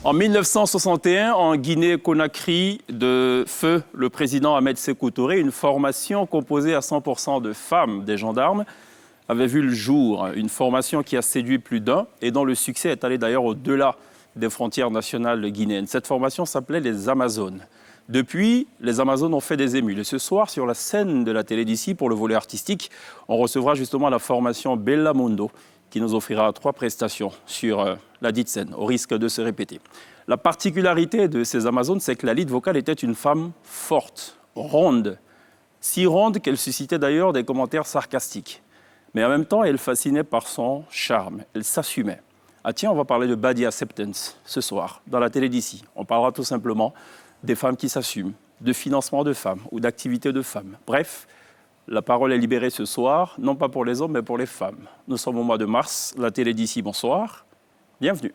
En 1961, en Guinée-Conakry, de feu le président Ahmed Sékou Touré, une formation composée à 100% de femmes des gendarmes avait vu le jour. Une formation qui a séduit plus d'un et dont le succès est allé d'ailleurs au-delà des frontières nationales guinéennes. Cette formation s'appelait les Amazones. Depuis, les Amazones ont fait des émules. Et ce soir, sur la scène de la télé d'ici, pour le volet artistique, on recevra justement la formation Bella Mundo, qui nous offrira 3 prestations sur la dite scène, au risque de se répéter. La particularité de ces Amazones, c'est que la lead vocale était une femme forte, ronde, si ronde qu'elle suscitait d'ailleurs des commentaires sarcastiques. Mais en même temps, elle fascinait par son charme, elle s'assumait. Ah tiens, on va parler de Body Acceptance ce soir, dans la télé d'ici. On parlera tout simplement des femmes qui s'assument, de financement de femmes ou d'activités de femmes. Bref, la parole est libérée ce soir, non pas pour les hommes, mais pour les femmes. Nous sommes au mois de mars, la télé d'ici, bonsoir, bienvenue.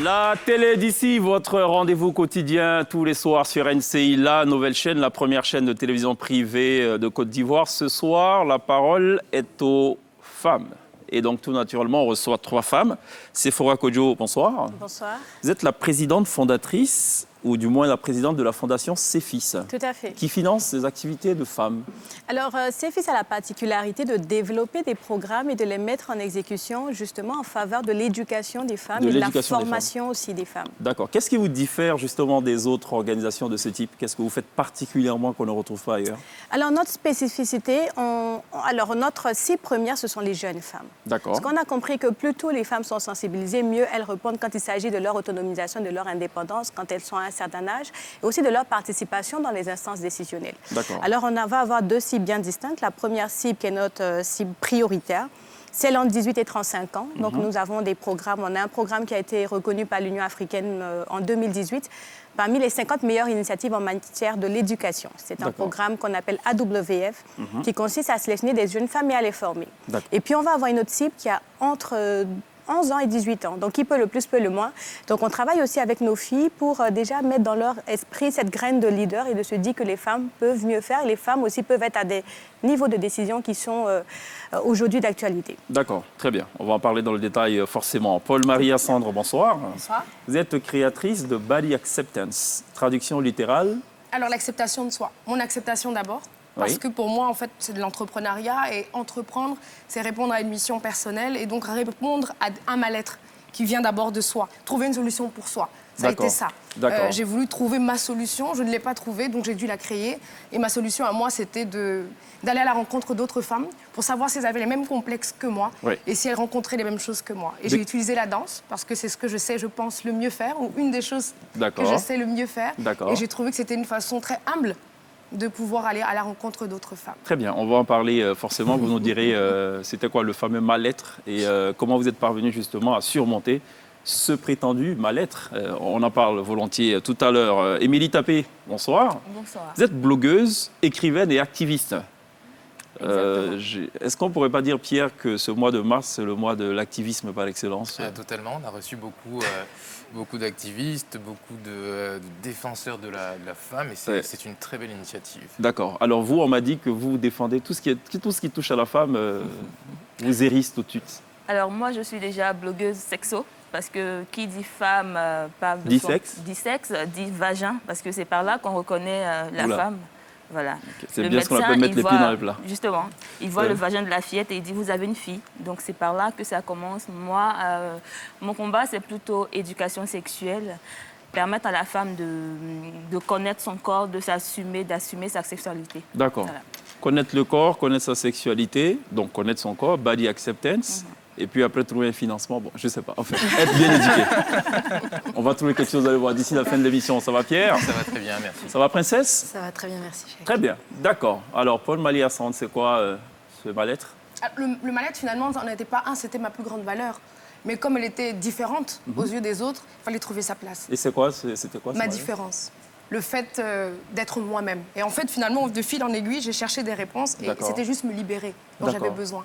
La télé d'ici, votre rendez-vous quotidien tous les soirs sur NCI, la nouvelle chaîne, la première chaîne de télévision privée de Côte d'Ivoire. Ce soir, la parole est aux femmes. Et donc, tout naturellement, on reçoit 3 femmes. Sephora Kodjo, bonsoir. Bonsoir. Vous êtes la présidente fondatrice, ou du moins la présidente de la fondation CEFIS. Tout à fait. Qui finance les activités de femmes. Alors, CEFIS a la particularité de développer des programmes et de les mettre en exécution justement en faveur de l'éducation des femmes et de la formation aussi des femmes. D'accord. Qu'est-ce qui vous diffère justement des autres organisations de ce type? Qu'est-ce que vous faites particulièrement qu'on ne retrouve pas ailleurs? Alors, notre spécificité, notre cible première, ce sont les jeunes femmes. D'accord. Parce qu'on a compris que plus tôt les femmes sont sensibilisées, mieux elles répondent quand il s'agit de leur autonomisation, de leur indépendance, quand elles sont à un certain âge, et aussi de leur participation dans les instances décisionnelles. D'accord. Alors, on va avoir 2 cibles bien distinctes. La première cible, qui est notre cible prioritaire, c'est entre 18 et 35 ans. Donc, nous avons des programmes. On a un programme qui a été reconnu par l'Union africaine en 2018 parmi les 50 meilleures initiatives en matière de l'éducation. C'est un programme qu'on appelle AWF, qui consiste à sélectionner des jeunes femmes et à les former. Et puis, on va avoir une autre cible qui a entre 11 ans et 18 ans. Donc, qui peut le plus, peut le moins. Donc, on travaille aussi avec nos filles pour déjà mettre dans leur esprit cette graine de leader et de se dire que les femmes peuvent mieux faire. Et les femmes aussi peuvent être à des niveaux de décision qui sont aujourd'hui d'actualité. D'accord, très bien. On va en parler dans le détail forcément. Paul-Marie Assandre, bonsoir. Bonsoir. Vous êtes créatrice de Body Acceptance. Traduction littérale? Alors, l'acceptation de soi. Mon acceptation d'abord. Parce que pour moi, en fait, c'est de l'entrepreneuriat et entreprendre, c'est répondre à une mission personnelle et donc répondre à un mal-être qui vient d'abord de soi. Trouver une solution pour soi. Ça a été ça. J'ai voulu trouver ma solution, je ne l'ai pas trouvée, donc j'ai dû la créer. Et ma solution à moi, c'était d'aller à la rencontre d'autres femmes pour savoir si elles avaient les mêmes complexes que moi et si elles rencontraient les mêmes choses que moi. Et j'ai utilisé la danse parce que c'est ce que je sais, je pense, le mieux faire, ou une des choses que je sais le mieux faire. Et j'ai trouvé que c'était une façon très humble de pouvoir aller à la rencontre d'autres femmes. Très bien, on va en parler forcément. Vous nous direz c'était quoi le fameux mal-être et comment vous êtes parvenu justement à surmonter ce prétendu mal-être. On en parle volontiers tout à l'heure. Émilie Tapé, bonsoir. Bonsoir. Vous êtes blogueuse, écrivaine et activiste. Est-ce qu'on ne pourrait pas dire, Pierre, que ce mois de mars, c'est le mois de l'activisme par excellence? Totalement. On a reçu beaucoup d'activistes, beaucoup de défenseurs de la femme, et c'est une très belle initiative. D'accord. Alors vous, on m'a dit que vous défendez tout ce qui touche à la femme, vous hérisse tout de suite. Alors moi, je suis déjà blogueuse sexo, parce que qui dit femme parle de dit sexe, dit vagin, parce que c'est par là qu'on reconnaît la femme. Voilà. Okay. C'est bien ce qu'on appelle mettre les pieds dans les plats. Justement, il voit le vagin de la fillette et il dit « vous avez une fille ». Donc c'est par là que ça commence. Moi, mon combat, c'est plutôt éducation sexuelle. permettre à la femme de connaître son corps, de s'assumer, d'assumer sa sexualité. D'accord. Voilà. Connaître le corps, connaître sa sexualité, donc connaître son corps, body acceptance, et puis après trouver un financement, bon, je sais pas, en fait, être bien éduqué. On va trouver quelque chose, vous allez voir, d'ici la fin de l'émission. Ça va, Pierre? Ça va très bien, merci. Ça va, Princesse? Ça va très bien, merci, chérie. Très bien, d'accord. Alors, Paul Maliassande, c'est quoi ce mal-être? Le mal-être, finalement, ça n'en était pas un, c'était ma plus grande valeur. Mais comme elle était différente aux yeux des autres, il fallait trouver sa place. Et c'est quoi? C'était quoi? Ma différence. Le fait d'être moi-même. Et en fait, finalement, de fil en aiguille, j'ai cherché des réponses et c'était juste me libérer dont j'avais besoin.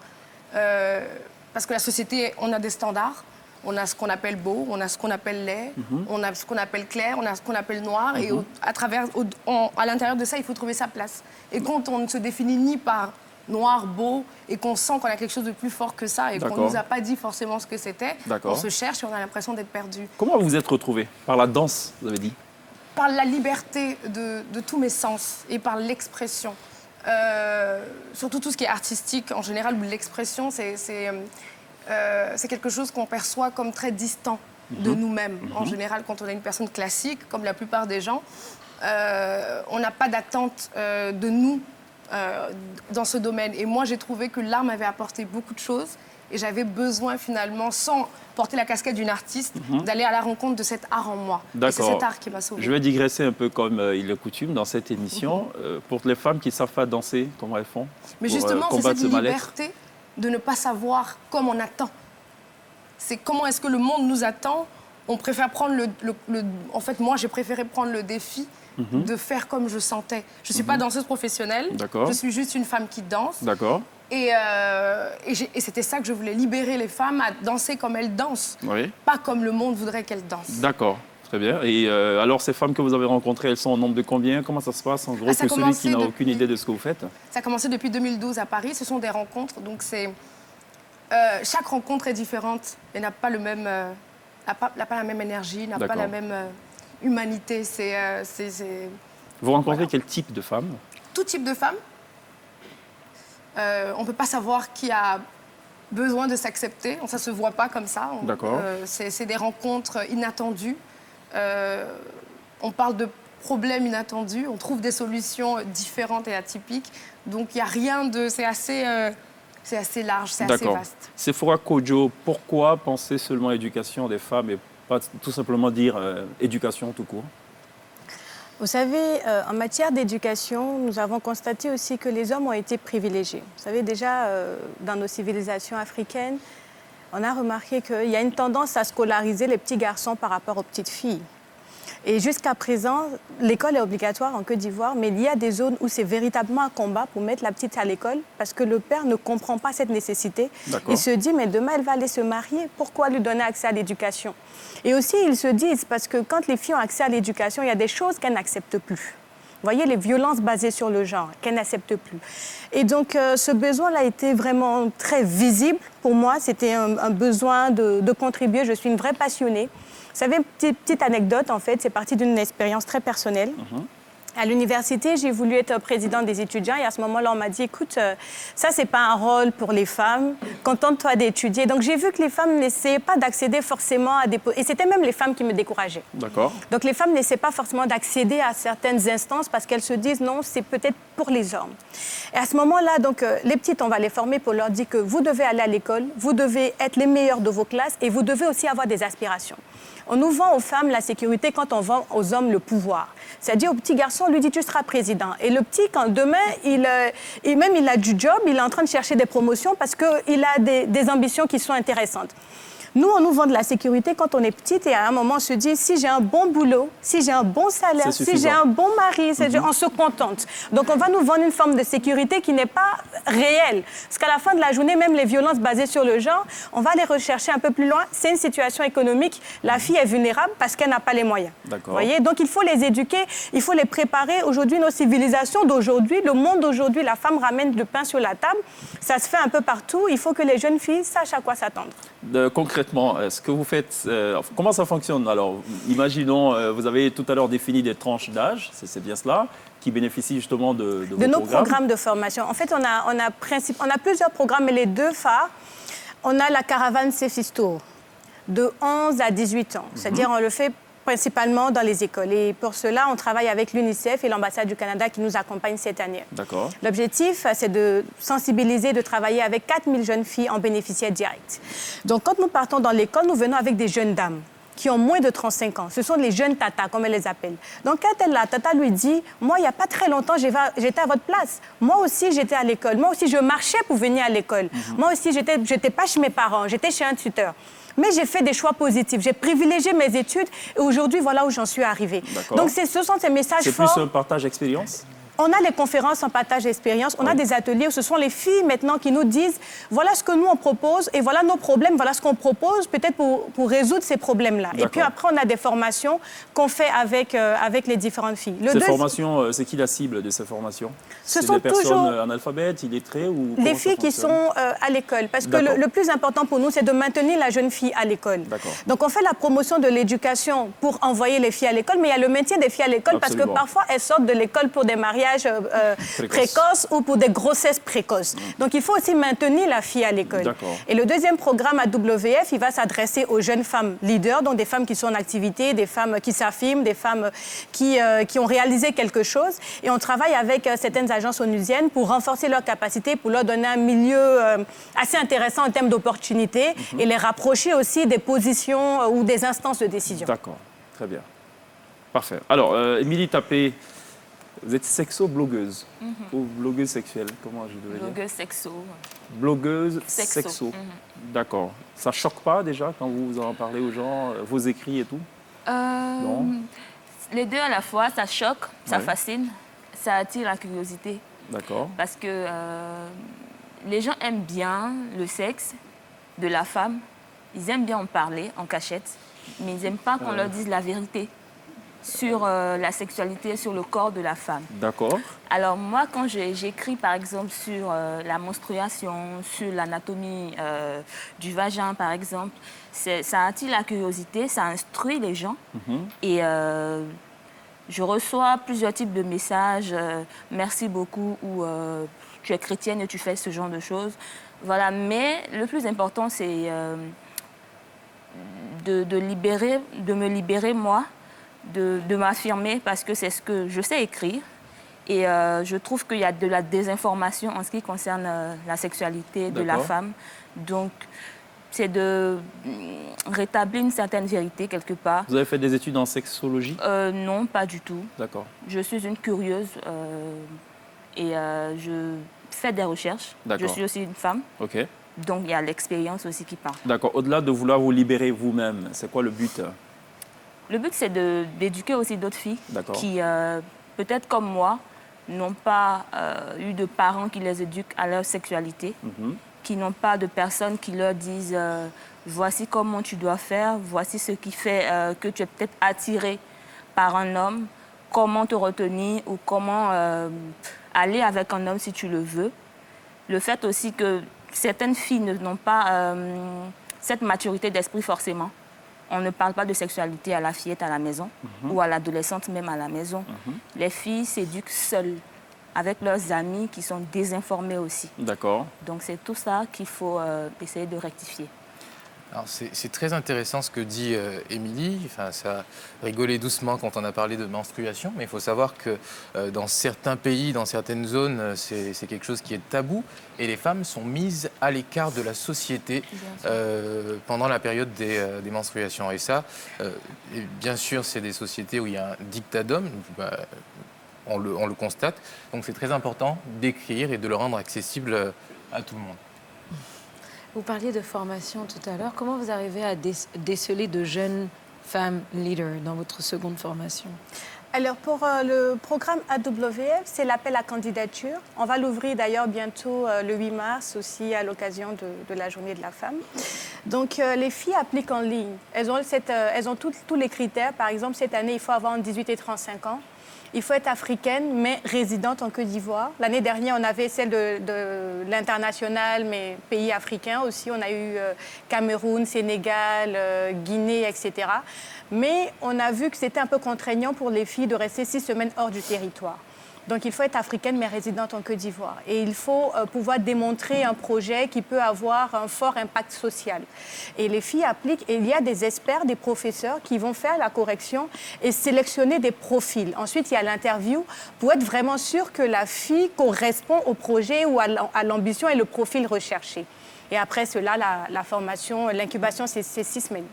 Parce que la société, on a des standards. On a ce qu'on appelle beau, on a ce qu'on appelle laid, on a ce qu'on appelle clair, on a ce qu'on appelle noir. Et à l'intérieur de ça, il faut trouver sa place. Et quand on ne se définit ni par noir, beau, et qu'on sent qu'on a quelque chose de plus fort que ça, et qu'on ne nous a pas dit forcément ce que c'était, on se cherche et on a l'impression d'être perdu. Comment vous vous êtes retrouvés? Par la danse, vous avez dit? Par la liberté de tous mes sens et par l'expression. Surtout tout ce qui est artistique, en général, où l'expression, c'est quelque chose qu'on perçoit comme très distant de nous-mêmes. En général, quand on est une personne classique, comme la plupart des gens, on n'a pas d'attente de nous dans ce domaine. Et moi, j'ai trouvé que l'art m'avait apporté beaucoup de choses et j'avais besoin, finalement, sans porter la casquette d'une artiste, d'aller à la rencontre de cet art en moi. Et c'est cet art qui m'a sauvée. Je vais digresser un peu comme il est coutume dans cette émission. Pour les femmes qui ne savent pas danser, comment elles font? Mais justement, c'est cette liberté de ne pas savoir comme on attend. C'est comment est-ce que le monde nous attend. On préfère prendre En fait, moi, j'ai préféré prendre le défi de faire comme je sentais. Je ne suis pas danseuse professionnelle. Je suis juste une femme qui danse. D'accord. Et c'était ça que je voulais, libérer les femmes à danser comme elles dansent. Oui. Pas comme le monde voudrait qu'elles dansent. D'accord. Très bien. Et alors, ces femmes que vous avez rencontrées, elles sont au nombre de combien? Comment ça se passe, en gros, pour celui qui n'a aucune idée de ce que vous faites? Ça a commencé depuis 2012 à Paris. Ce sont des rencontres. Donc, chaque rencontre est différente et n'a pas, n'a pas la même énergie, n'a pas la même humanité. Vous rencontrez quel type de femmes? Tout type de femmes. On ne peut pas savoir qui a besoin de s'accepter. Ça ne se voit pas comme ça. D'accord. C'est des rencontres inattendues. On parle de problèmes inattendus. On trouve des solutions différentes et atypiques. Donc, il n'y a rien de... C'est assez large, c'est assez vaste. Sephora Kodjo, pourquoi penser seulement à l'éducation des femmes et pas tout simplement dire éducation tout court? Vous savez, en matière d'éducation, nous avons constaté aussi que les hommes ont été privilégiés. Vous savez, déjà, dans nos civilisations africaines, on a remarqué qu'il y a une tendance à scolariser les petits garçons par rapport aux petites filles. Et jusqu'à présent, l'école est obligatoire en Côte d'Ivoire, mais il y a des zones où c'est véritablement un combat pour mettre la petite à l'école parce que le père ne comprend pas cette nécessité. Il se dit, mais demain, elle va aller se marier, pourquoi lui donner accès à l'éducation? Et aussi, ils se disent, parce que quand les filles ont accès à l'éducation, il y a des choses qu'elles n'acceptent plus. Vous voyez, les violences basées sur le genre, qu'elles n'acceptent plus. Et donc, ce besoin-là a été vraiment très visible. Pour moi, c'était un besoin de contribuer. Je suis une vraie passionnée. Vous savez, petite anecdote, en fait, c'est parti d'une expérience très personnelle. À l'université, j'ai voulu être présidente des étudiants et à ce moment-là, on m'a dit, écoute, ça, c'est pas un rôle pour les femmes, contente-toi d'étudier. Donc, j'ai vu que les femmes n'essayaient pas d'accéder forcément à des... Et c'était même les femmes qui me décourageaient. D'accord. Donc, les femmes n'essaient pas forcément d'accéder à certaines instances parce qu'elles se disent, non, c'est peut-être pour les hommes. Et à ce moment-là, donc, les petites, on va les former pour leur dire que vous devez aller à l'école, vous devez être les meilleurs de vos classes et vous devez aussi avoir des aspirations. On nous vend aux femmes la sécurité quand on vend aux hommes le pouvoir. C'est-à-dire au petit garçon, on lui dit tu seras président. Et le petit, quand demain, il a du job, il est en train de chercher des promotions parce qu'il a des ambitions qui sont intéressantes. Nous, on nous vend de la sécurité quand on est petite et à un moment, on se dit, si j'ai un bon boulot, si j'ai un bon salaire, si j'ai un bon mari, on se contente. Donc, on va nous vendre une forme de sécurité qui n'est pas réelle. Parce qu'à la fin de la journée, même les violences basées sur le genre, on va les rechercher un peu plus loin. C'est une situation économique. La fille est vulnérable parce qu'elle n'a pas les moyens. Vous voyez? Donc, il faut les éduquer, il faut les préparer. Aujourd'hui, nos civilisations d'aujourd'hui, le monde d'aujourd'hui, la femme ramène le pain sur la table. Ça se fait un peu partout. Il faut que les jeunes filles sachent à quoi s'attendre. Concrètement, ce que vous faites, comment ça fonctionne? Alors, imaginons, vous avez tout à l'heure défini des tranches d'âge, c'est bien cela, qui bénéficient justement de nos programmes de formation. En fait, on a plusieurs programmes, mais les deux phares, on a la caravane Céfistour, de 11 à 18 ans. C'est-à-dire, on le fait principalement dans les écoles. Et pour cela, on travaille avec l'UNICEF et l'ambassade du Canada qui nous accompagnent cette année. D'accord. L'objectif, c'est de sensibiliser, de travailler avec 4000 jeunes filles en bénéficiaires directs. Donc, quand nous partons dans l'école, nous venons avec des jeunes dames qui ont moins de 35 ans. Ce sont les jeunes tatas, comme elle les appelle. Donc, quand la tata lui dit, moi, il n'y a pas très longtemps, j'étais à votre place. Moi aussi, j'étais à l'école. Moi aussi, je marchais pour venir à l'école. Moi aussi, j'étais pas chez mes parents, j'étais chez un tuteur. Mais j'ai fait des choix positifs. J'ai privilégié mes études et aujourd'hui, voilà où j'en suis arrivée. Donc, ce sont ces messages forts. C'est plus un partage d'expérience? On a les conférences en partage d'expérience, on a des ateliers où ce sont les filles maintenant qui nous disent voilà ce que nous on propose et voilà nos problèmes, voilà ce qu'on propose peut-être pour résoudre ces problèmes-là. Et puis après, on a des formations qu'on fait avec les différentes filles. Ces formations, c'est qui la cible de ces formations? Ce sont des personnes toujours analphabètes, illettrées ou les filles qui sont à l'école. Parce que le plus important pour nous, c'est de maintenir la jeune fille à l'école. Donc on fait la promotion de l'éducation pour envoyer les filles à l'école, mais il y a le maintien des filles à l'école parce que parfois elles sortent de l'école pour des mariages précoces ou pour des grossesses précoces. Donc, il faut aussi maintenir la fille à l'école. Et le deuxième programme AWF, il va s'adresser aux jeunes femmes leaders, donc des femmes qui sont en activité, des femmes qui s'affirment, des femmes qui ont réalisé quelque chose. Et on travaille avec certaines agences onusiennes pour renforcer leurs capacités, pour leur donner un milieu assez intéressant en termes d'opportunités et les rapprocher aussi des positions ou des instances de décision. D'accord, très bien. Parfait. Alors, Émilie Tappé, vous êtes sexo-blogueuse ou blogueuse sexuelle, comment je devrais dire? Blogueuse sexo. Blogueuse sexo. D'accord. Ça choque pas déjà quand vous en parlez aux gens, vos écrits et tout? Non. Les deux à la fois, ça choque, ça fascine, ça attire la curiosité. D'accord. Parce que les gens aiment bien le sexe de la femme, ils aiment bien en parler en cachette, mais ils n'aiment pas qu'on leur dise la vérité sur la sexualité, sur le corps de la femme. D'accord. Alors moi, quand j'écris par exemple sur la menstruation, sur l'anatomie du vagin par exemple, ça attire la curiosité, ça instruit les gens. Et je reçois plusieurs types de messages, merci beaucoup, ou tu es chrétienne et tu fais ce genre de choses. Voilà, mais le plus important, c'est de me libérer moi, de m'affirmer parce que c'est ce que je sais écrire. Et je trouve qu'il y a de la désinformation en ce qui concerne la sexualité de la femme. Donc, c'est de rétablir une certaine vérité quelque part. Vous avez fait des études en sexologie? Non, pas du tout. D'accord. Je suis une curieuse et je fais des recherches. Je suis aussi une femme. OK. Donc, il y a l'expérience aussi qui part. D'accord. Au-delà de vouloir vous libérer vous-même, c'est quoi le but? Le but, c'est d'éduquer aussi d'autres filles qui, peut-être comme moi, n'ont pas eu de parents qui les éduquent à leur sexualité, qui n'ont pas de personnes qui leur disent voici comment tu dois faire, voici ce qui fait que tu es peut-être attiré par un homme, comment te retenir ou comment aller avec un homme si tu le veux. Le fait aussi que certaines filles n'ont pas cette maturité d'esprit forcément. On ne parle pas de sexualité à la fillette à la maison ou à l'adolescente même à la maison. Les filles s'éduquent seules avec leurs amis qui sont désinformés aussi. D'accord. Donc c'est tout ça qu'il faut essayer de rectifier. Alors c'est très intéressant ce que dit Émilie. Enfin, ça a rigolé doucement quand on a parlé de menstruation, mais il faut savoir que dans certains pays, dans certaines zones, c'est quelque chose qui est tabou et les femmes sont mises à l'écart de la société pendant la période des menstruations. Et ça, bien sûr, c'est des sociétés où il y a un dictat d'homme. On le constate. Donc c'est très important d'écrire et de le rendre accessible à tout le monde. Vous parliez de formation tout à l'heure. Comment vous arrivez à déceler de jeunes femmes leaders dans votre seconde formation? Alors, pour le programme AWF, c'est l'appel à candidature. On va l'ouvrir d'ailleurs bientôt le 8 mars aussi à l'occasion de la journée de la femme. Donc, les filles appliquent en ligne. Elles ont tous les critères. Par exemple, cette année, il faut avoir entre 18 et 35 ans. Il faut être africaine, mais résidente en Côte d'Ivoire. L'année dernière, on avait celle de l'international, mais pays africains aussi. On a eu Cameroun, Sénégal, Guinée, etc. Mais on a vu que c'était un peu contraignant pour les filles de rester 6 semaines hors du territoire. Donc, il faut être africaine, mais résidente en Côte d'Ivoire. Et il faut pouvoir démontrer un projet qui peut avoir un fort impact social. Et les filles appliquent, et il y a des experts, des professeurs qui vont faire la correction et sélectionner des profils. Ensuite, il y a l'interview pour être vraiment sûr que la fille correspond au projet ou à l'ambition et le profil recherché. Et après cela, la formation, l'incubation, c'est 6 semaines.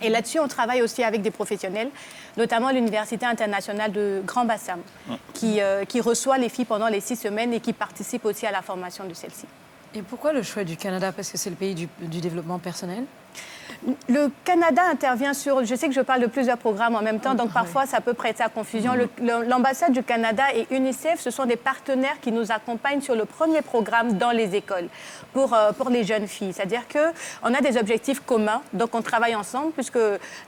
Et là-dessus, on travaille aussi avec des professionnels, notamment l'Université internationale de Grand Bassam, qui reçoit les filles pendant les 6 semaines et qui participe aussi à la formation de celles-ci. Et pourquoi le choix du Canada? Parce que c'est le pays du développement personnel? Le Canada intervient sur... Je sais que je parle de plusieurs programmes en même temps, donc parfois ça peut prêter à confusion. L'ambassade du Canada et UNICEF, ce sont des partenaires qui nous accompagnent sur le premier programme dans les écoles pour les jeunes filles. C'est-à-dire qu'on a des objectifs communs, donc on travaille ensemble puisque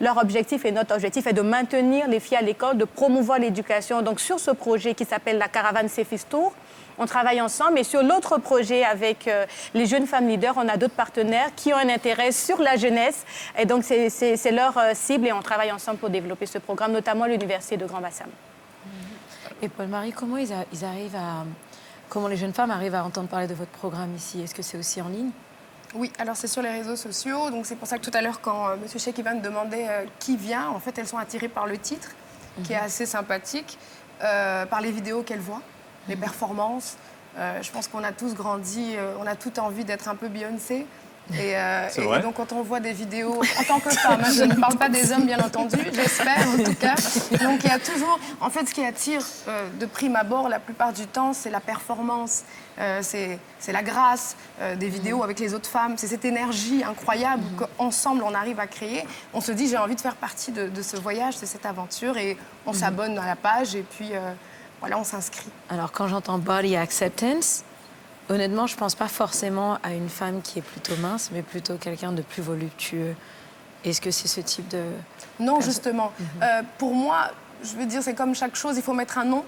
leur objectif et notre objectif est de maintenir les filles à l'école, de promouvoir l'éducation. Donc sur ce projet qui s'appelle la Caravane Cefis Tour, on travaille ensemble. Et sur l'autre projet avec les jeunes femmes leaders, on a d'autres partenaires qui ont un intérêt sur la jeunesse. Et donc, c'est leur cible et on travaille ensemble pour développer ce programme, notamment l'Université de Grand Bassam. Et Paul-Marie, comment comment les jeunes femmes arrivent à entendre parler de votre programme ici? Est-ce que c'est aussi en ligne? Oui, alors c'est sur les réseaux sociaux. Donc c'est pour ça que tout à l'heure, quand M. Cheikh Ivan demandait qui vient, en fait, elles sont attirées par le titre, qui est assez sympathique, par les vidéos qu'elles voient. Les performances. Je pense qu'on a tous grandi, on a toute envie d'être un peu Beyoncé. Et donc, quand on voit des vidéos, en tant que femme, je ne parle pas des hommes, bien entendu, j'espère en tout cas. Donc, il y a toujours... En fait, ce qui attire de prime abord, la plupart du temps, c'est la performance, c'est la grâce des vidéos avec les autres femmes, c'est cette énergie incroyable qu'ensemble, on arrive à créer. On se dit, j'ai envie de faire partie de ce voyage, de cette aventure, et on s'abonne à la page, et puis... Voilà, on s'inscrit. Alors, quand j'entends body acceptance, honnêtement, je ne pense pas forcément à une femme qui est plutôt mince, mais plutôt quelqu'un de plus voluptueux. Est-ce que c'est ce type de... Non, justement. Pour moi, je veux dire, c'est comme chaque chose, il faut mettre un nom.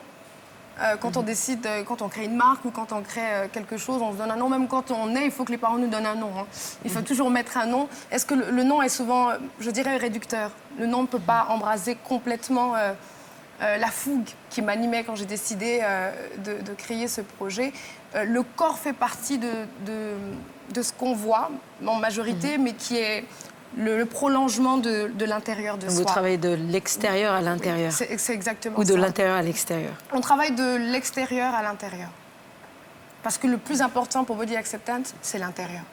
Quand on décide, quand on crée une marque ou quand on crée quelque chose, on se donne un nom. Même quand on est, il faut que les parents nous donnent un nom. Hein. Il faut toujours mettre un nom. Est-ce que le nom est souvent, je dirais, réducteur? Le nom ne peut pas embraser complètement... la fougue qui m'animait quand j'ai décidé de créer ce projet. Le corps fait partie de ce qu'on voit, en majorité, mais qui est le prolongement de l'intérieur de soi. Vous travaillez de l'extérieur à l'intérieur. Oui, c'est exactement ça. Ou de l'intérieur à l'extérieur. On travaille de l'extérieur à l'intérieur. Parce que le plus important pour Body Acceptance, c'est l'intérieur.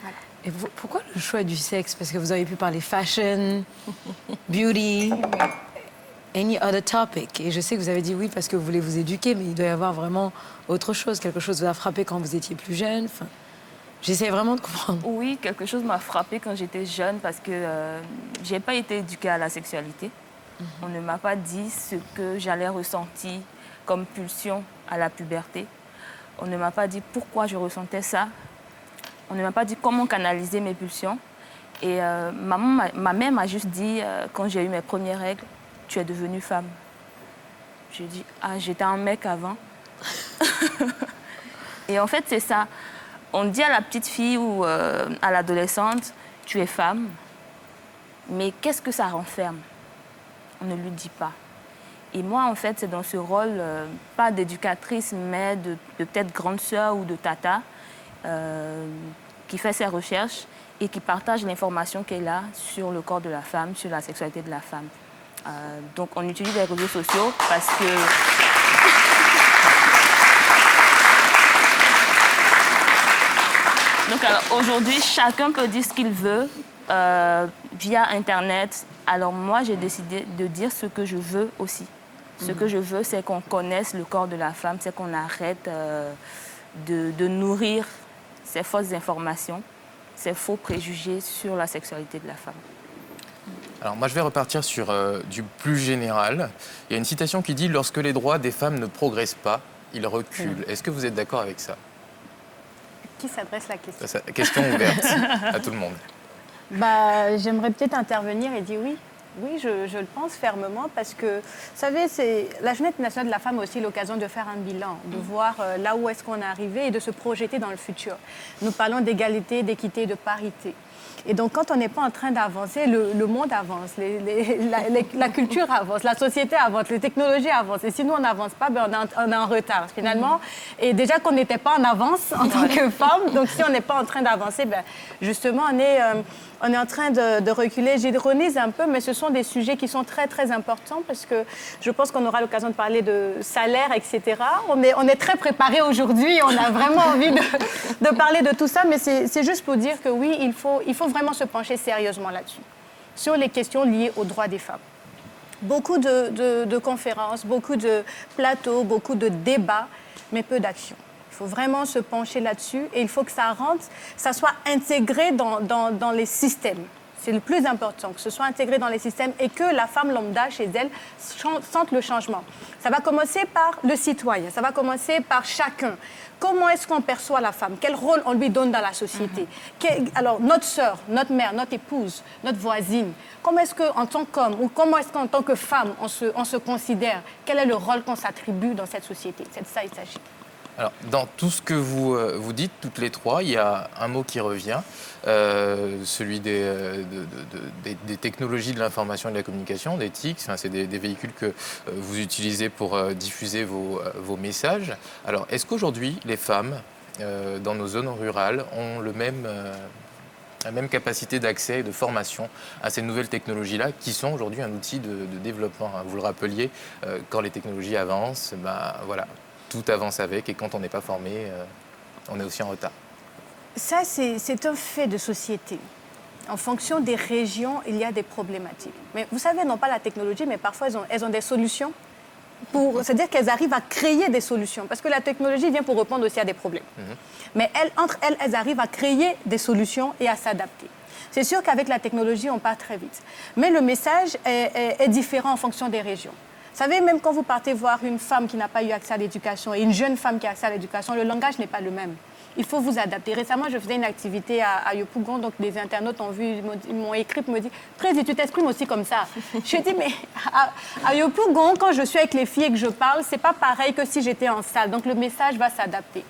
Voilà. Et pourquoi le choix du sexe? Parce que vous avez pu parler fashion, beauty... Any other topic? Et je sais que vous avez dit oui parce que vous voulez vous éduquer, mais il doit y avoir vraiment autre chose. Quelque chose vous a frappé quand vous étiez plus jeune. Enfin, j'essaie vraiment de comprendre. Oui, quelque chose m'a frappé quand j'étais jeune parce que j'ai pas été éduquée à la sexualité. On ne m'a pas dit ce que j'allais ressentir comme pulsion à la puberté. On ne m'a pas dit pourquoi je ressentais ça. On ne m'a pas dit comment canaliser mes pulsions. Et ma mère m'a juste dit, quand j'ai eu mes premières règles, tu es devenue femme. J'ai dit, ah, j'étais un mec avant. Et en fait, c'est ça. On dit à la petite fille ou à l'adolescente, tu es femme, mais qu'est-ce que ça renferme? On ne lui dit pas. Et moi, en fait, c'est dans ce rôle, pas d'éducatrice, mais de peut-être grande sœur ou de tata, qui fait ses recherches et qui partage l'information qu'elle a sur le corps de la femme, sur la sexualité de la femme. Donc, on utilise les réseaux sociaux parce que... Donc, aujourd'hui, chacun peut dire ce qu'il veut via Internet. Alors, moi, j'ai décidé de dire ce que je veux aussi. Ce que je veux, c'est qu'on connaisse le corps de la femme, c'est qu'on arrête de nourrir ces fausses informations, ces faux préjugés sur la sexualité de la femme. Alors moi, je vais repartir sur du plus général. Il y a une citation qui dit « Lorsque les droits des femmes ne progressent pas, ils reculent ». Est-ce que vous êtes d'accord avec ça? Qui s'adresse la question? Question ouverte à tout le monde. J'aimerais peut-être intervenir et dire oui. Oui, je le pense fermement parce que, vous savez, la Journée internationale de la femme est aussi l'occasion de faire un bilan, de voir là où est-ce qu'on est arrivé et de se projeter dans le futur. Nous parlons d'égalité, d'équité, de parité. Et donc, quand on n'est pas en train d'avancer, le monde avance, la culture avance, la société avance, les technologies avancent. Et si nous, on n'avance pas, ben, on est en retard, finalement. Et déjà qu'on n'était pas en avance en tant que femme, donc si on n'est pas en train d'avancer, ben, justement, on est en train de reculer. J'ironise un peu, mais ce sont des sujets qui sont très, très importants parce que je pense qu'on aura l'occasion de parler de salaire, etc. On est très préparés aujourd'hui, on a vraiment envie de parler de tout ça, mais c'est juste pour dire que oui, il faut vraiment se pencher sérieusement là-dessus, sur les questions liées aux droits des femmes. Beaucoup de conférences, beaucoup de plateaux, beaucoup de débats, mais peu d'action. Il faut vraiment se pencher là-dessus et il faut que ça soit intégré dans les systèmes. C'est le plus important, que ce soit intégré dans les systèmes et que la femme lambda chez elle sente le changement. Ça va commencer par le citoyen, ça va commencer par chacun. Comment est-ce qu'on perçoit la femme? Quel rôle on lui donne dans la société? Alors, notre sœur, notre mère, notre épouse, notre voisine, comment est-ce qu'en tant qu'homme ou comment est-ce qu'en tant que femme, on se considère? Quel est le rôle qu'on s'attribue dans cette société? C'est de ça qu'il s'agit. Alors, dans tout ce que vous dites, toutes les trois, il y a un mot qui revient, celui des technologies de l'information et de la communication, des TIC. Enfin, c'est des véhicules que vous utilisez pour diffuser vos messages. Alors, est-ce qu'aujourd'hui, les femmes, dans nos zones rurales, ont la même capacité d'accès et de formation à ces nouvelles technologies-là, qui sont aujourd'hui un outil de développement, hein? Vous le rappeliez, quand les technologies avancent, ben, voilà, tout avance avec, et quand on n'est pas formé, on est aussi en retard. Ça, c'est un fait de société. En fonction des régions, il y a des problématiques. Mais vous savez, elles n'ont pas la technologie, mais parfois, elles ont des solutions. C'est-à-dire qu'elles arrivent à créer des solutions. Parce que la technologie vient pour répondre aussi à des problèmes. Mais entre elles, elles arrivent à créer des solutions et à s'adapter. C'est sûr qu'avec la technologie, on part très vite. Mais le message est différent en fonction des régions. Vous savez, même quand vous partez voir une femme qui n'a pas eu accès à l'éducation et une jeune femme qui a accès à l'éducation, le langage n'est pas le même. Il faut vous adapter. Récemment, je faisais une activité à Yopougon, donc les internautes ont vu, ils m'ont écrit pour me dire « Président, tu t'exprimes aussi comme ça ?» Je dis « Mais à Yopougon, quand je suis avec les filles et que je parle, c'est pas pareil que si j'étais en salle. Donc le message va s'adapter. »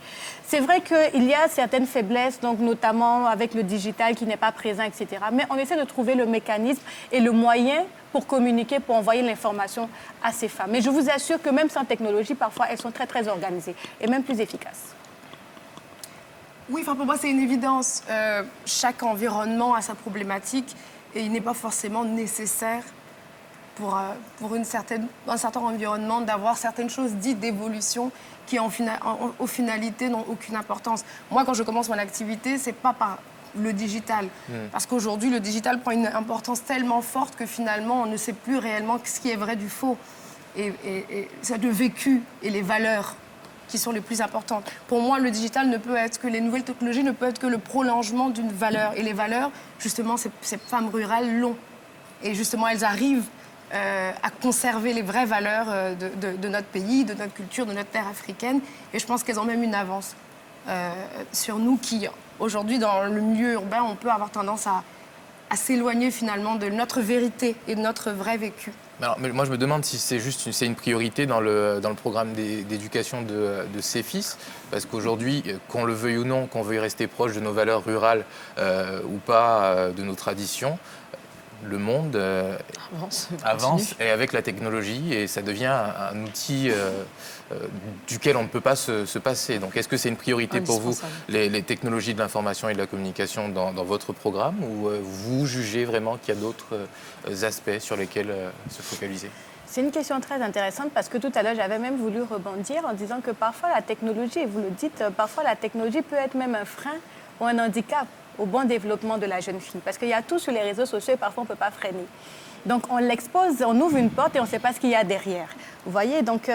C'est vrai qu'il y a certaines faiblesses, donc notamment avec le digital qui n'est pas présent, etc. Mais on essaie de trouver le mécanisme et le moyen pour communiquer, pour envoyer l'information à ces femmes. Mais je vous assure que même sans technologie, parfois, elles sont très, très organisées et même plus efficaces. Oui, enfin pour moi, c'est une évidence. Chaque environnement a sa problématique et il n'est pas forcément nécessaire pour un certain environnement d'avoir certaines choses dites d'évolution qui, aux finalités, n'ont aucune importance. Moi, quand je commence mon activité, c'est pas par le digital. Parce qu'aujourd'hui, le digital prend une importance tellement forte que finalement, on ne sait plus réellement ce qui est vrai du faux. Et c'est le vécu et les valeurs qui sont les plus importantes. Pour moi, le digital ne peut être que les nouvelles technologies, ne peut être que le prolongement d'une valeur. Et les valeurs, justement, ces femmes rurales l'ont. Et justement, elles arrivent à conserver les vraies valeurs de notre pays, de notre culture, de notre terre africaine. Et je pense qu'elles ont même une avance sur nous qui, aujourd'hui, dans le milieu urbain, on peut avoir tendance à s'éloigner finalement de notre vérité et de notre vrai vécu. Alors, moi, je me demande si c'est une priorité dans le programme d'éducation de ces fils, parce qu'aujourd'hui, qu'on le veuille ou non, qu'on veuille rester proche de nos valeurs rurales ou pas, de nos traditions, le monde avance et avec la technologie, et ça devient un outil duquel on ne peut pas se passer. Donc, est-ce que c'est une priorité pour vous, les technologies de l'information et de la communication dans votre programme, ou vous jugez vraiment qu'il y a d'autres aspects sur lesquels se focaliser? C'est une question très intéressante parce que tout à l'heure, j'avais même voulu rebondir en disant que parfois la technologie, et vous le dites, parfois la technologie peut être même un frein ou un handicap au bon développement de la jeune fille. Parce qu'il y a tout sur les réseaux sociaux et parfois on ne peut pas freiner. Donc on l'expose, on ouvre une porte et on ne sait pas ce qu'il y a derrière. Vous voyez, donc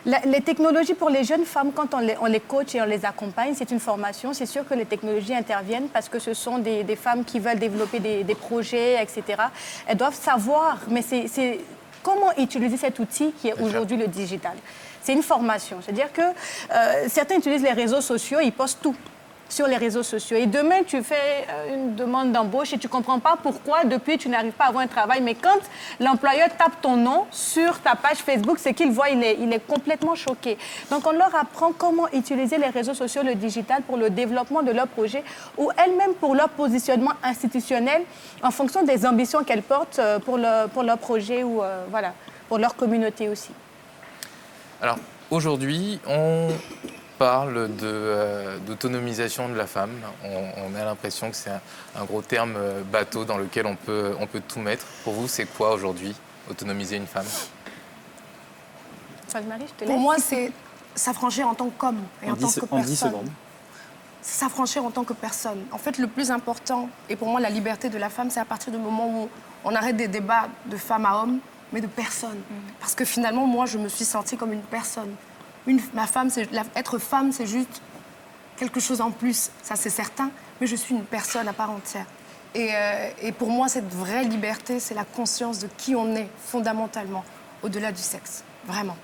les technologies pour les jeunes femmes, quand on les coach et on les accompagne, c'est une formation. C'est sûr que les technologies interviennent parce que ce sont des femmes qui veulent développer des projets, etc. Elles doivent savoir, mais c'est comment utiliser cet outil qui est aujourd'hui le digital. C'est une formation. C'est-à-dire que certains utilisent les réseaux sociaux, ils postent tout. sur les réseaux sociaux. Et demain, tu fais une demande d'embauche et tu ne comprends pas pourquoi, depuis, tu n'arrives pas à avoir un travail. Mais quand l'employeur tape ton nom sur ta page Facebook, c'est qu'il voit, il est complètement choqué. Donc, on leur apprend comment utiliser les réseaux sociaux, le digital, pour le développement de leur projet ou elles-mêmes pour leur positionnement institutionnel en fonction des ambitions qu'elles portent pour leur projet ou voilà, pour leur communauté aussi. Alors, aujourd'hui, on parle d'autonomisation de la femme. On a l'impression que c'est un gros terme bateau dans lequel on peut tout mettre. Pour vous, c'est quoi aujourd'hui, autonomiser une femme? Marie, je te laisse. Pour moi, c'est s'affranchir en tant qu'homme et en tant que personne. 10 secondes. S'affranchir en tant que personne. En fait, le plus important, et pour moi, la liberté de la femme, c'est à partir du moment où on arrête des débats de femme à homme, mais de personne. Parce que finalement, moi, je me suis sentie comme une personne. Être femme, c'est juste quelque chose en plus, ça c'est certain, mais je suis une personne à part entière. Et pour moi, cette vraie liberté, c'est la conscience de qui on est fondamentalement, au-delà du sexe, vraiment.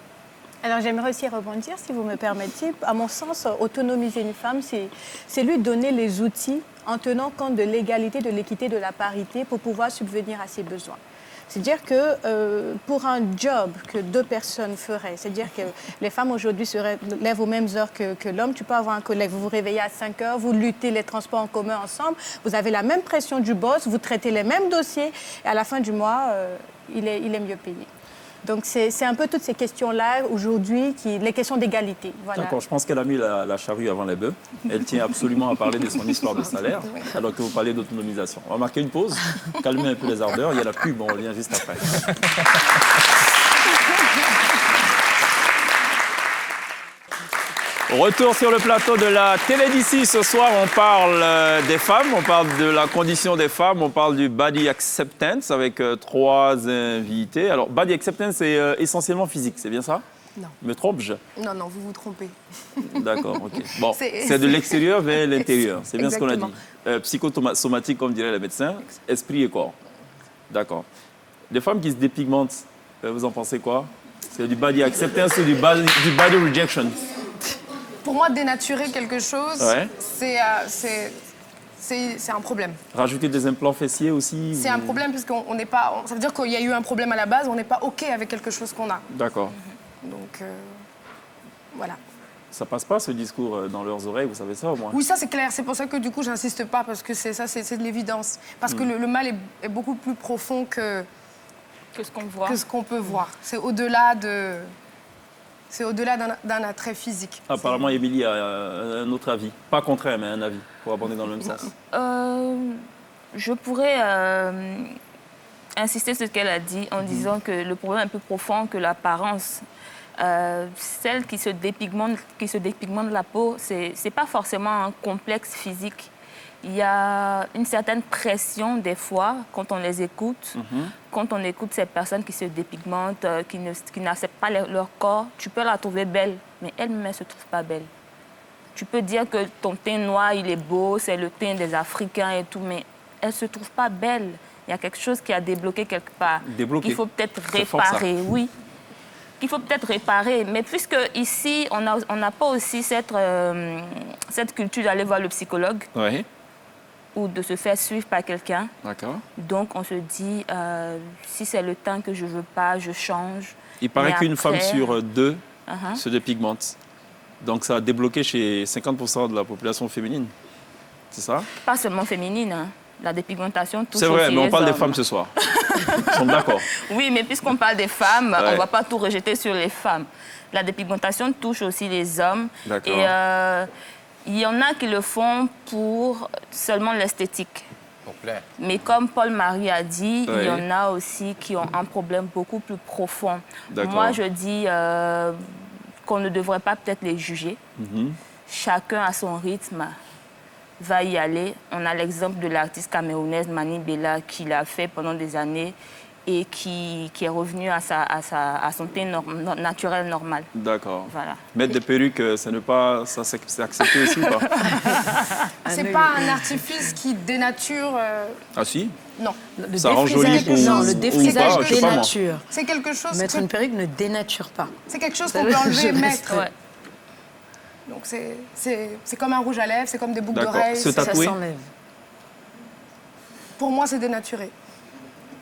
Alors j'aimerais aussi rebondir, si vous me permettez. À mon sens, autonomiser une femme, c'est lui donner les outils en tenant compte de l'égalité, de l'équité, de la parité pour pouvoir subvenir à ses besoins. C'est-à-dire que pour un job que 2 personnes feraient, c'est-à-dire que les femmes aujourd'hui se lèvent aux mêmes heures que l'homme, tu peux avoir un collègue, vous vous réveillez à 5 heures, vous luttez les transports en commun ensemble, vous avez la même pression du boss, vous traitez les mêmes dossiers, et à la fin du mois, il est mieux payé. Donc c'est un peu toutes ces questions-là aujourd'hui, les questions d'égalité. Voilà. D'accord, je pense qu'elle a mis la charrue avant les bœufs. Elle tient absolument à parler de son histoire de salaire, alors que vous parlez d'autonomisation. On va marquer une pause, calmer un peu les ardeurs. Il y a la pub, on revient juste après. Retour sur le plateau de la télé d'ici. Ce soir, on parle des femmes, on parle de la condition des femmes, on parle du body acceptance avec 3 invités. Alors, body acceptance, c'est essentiellement physique, c'est bien ça? Non. Me trompe-je? Non, vous vous trompez. D'accord, ok. Bon, c'est de l'extérieur vers l'intérieur, c'est bien ce qu'on a dit. Psychosomatique, comme dirait les médecins, esprit et corps. D'accord. Des femmes qui se dépigmentent, vous en pensez quoi? C'est du body acceptance ou du body rejection? Pour moi, dénaturer quelque chose, ouais. c'est un problème. Rajouter des implants fessiers aussi? C'est un problème puisqu'on n'est pas... Ça veut dire qu'il y a eu un problème à la base, on n'est pas OK avec quelque chose qu'on a. D'accord. Donc, voilà. Ça passe pas, ce discours, dans leurs oreilles, vous savez ça au moins? Oui, ça c'est clair. C'est pour ça que du coup, j'insiste pas, parce que c'est de l'évidence. Parce que le mal est beaucoup plus profond que ce qu'on voit. Que ce qu'on peut voir. C'est au-delà d'un attrait physique. Apparemment, Émilie a un autre avis. Pas contraire, mais un avis, pour abonder dans le même sens. Je pourrais insister sur ce qu'elle a dit en disant que le problème est un peu profond que l'apparence. Celle qui se dépigmente la peau, c'est pas forcément un complexe physique. Il y a une certaine pression des fois quand on les écoute. Quand on écoute ces personnes qui se dépigmentent, qui n'acceptent pas leur corps, tu peux la trouver belle, mais elle-même ne se trouve pas belle. Tu peux dire que ton teint noir, il est beau, c'est le teint des Africains et tout, mais elle ne se trouve pas belle. Il y a quelque chose qui a débloqué quelque part. Débloqué. Il faut peut-être réparer, oui. Qu'il faut peut-être réparer. Mais puisque ici, on n'a pas aussi cette culture d'aller voir le psychologue. Oui. Ou de se faire suivre par quelqu'un. D'accord. Donc, on se dit, si c'est le temps que je ne veux pas, je change. Il paraît qu'une femme sur 2 se dépigmente. Donc, ça a débloqué chez 50% de la population féminine. C'est ça? Pas seulement féminine, hein. La dépigmentation touche aussi les hommes. C'est vrai, mais on parle des femmes ce soir. Nous sommes d'accord. Oui, mais puisqu'on parle des femmes, on ne va pas tout rejeter sur les femmes. La dépigmentation touche aussi les hommes. D'accord. Et il y en a qui le font pour seulement l'esthétique. Mais comme Paul-Marie a dit, il y en a aussi qui ont un problème beaucoup plus profond. Moi, je dis qu'on ne devrait pas peut-être les juger. Chacun à son rythme va y aller. On a l'exemple de l'artiste camerounaise Mani Bella qui l'a fait pendant des années et qui est revenue à son teint naturel normal. D'accord. Voilà. Mettre des perruques, ça c'est accepté aussi ou pas? C'est pas un artifice qui dénature... Ah si? Non. Ça rend joli pour... Non, le défrisage dénature. C'est quelque chose... Mettre une perruque ne dénature pas. C'est quelque chose qu'on peut enlever et mettre. Ouais. Donc c'est comme un rouge à lèvres, c'est comme des boucles d'oreilles. Se tatouer. Ça s'enlève. Pour moi, c'est dénaturé.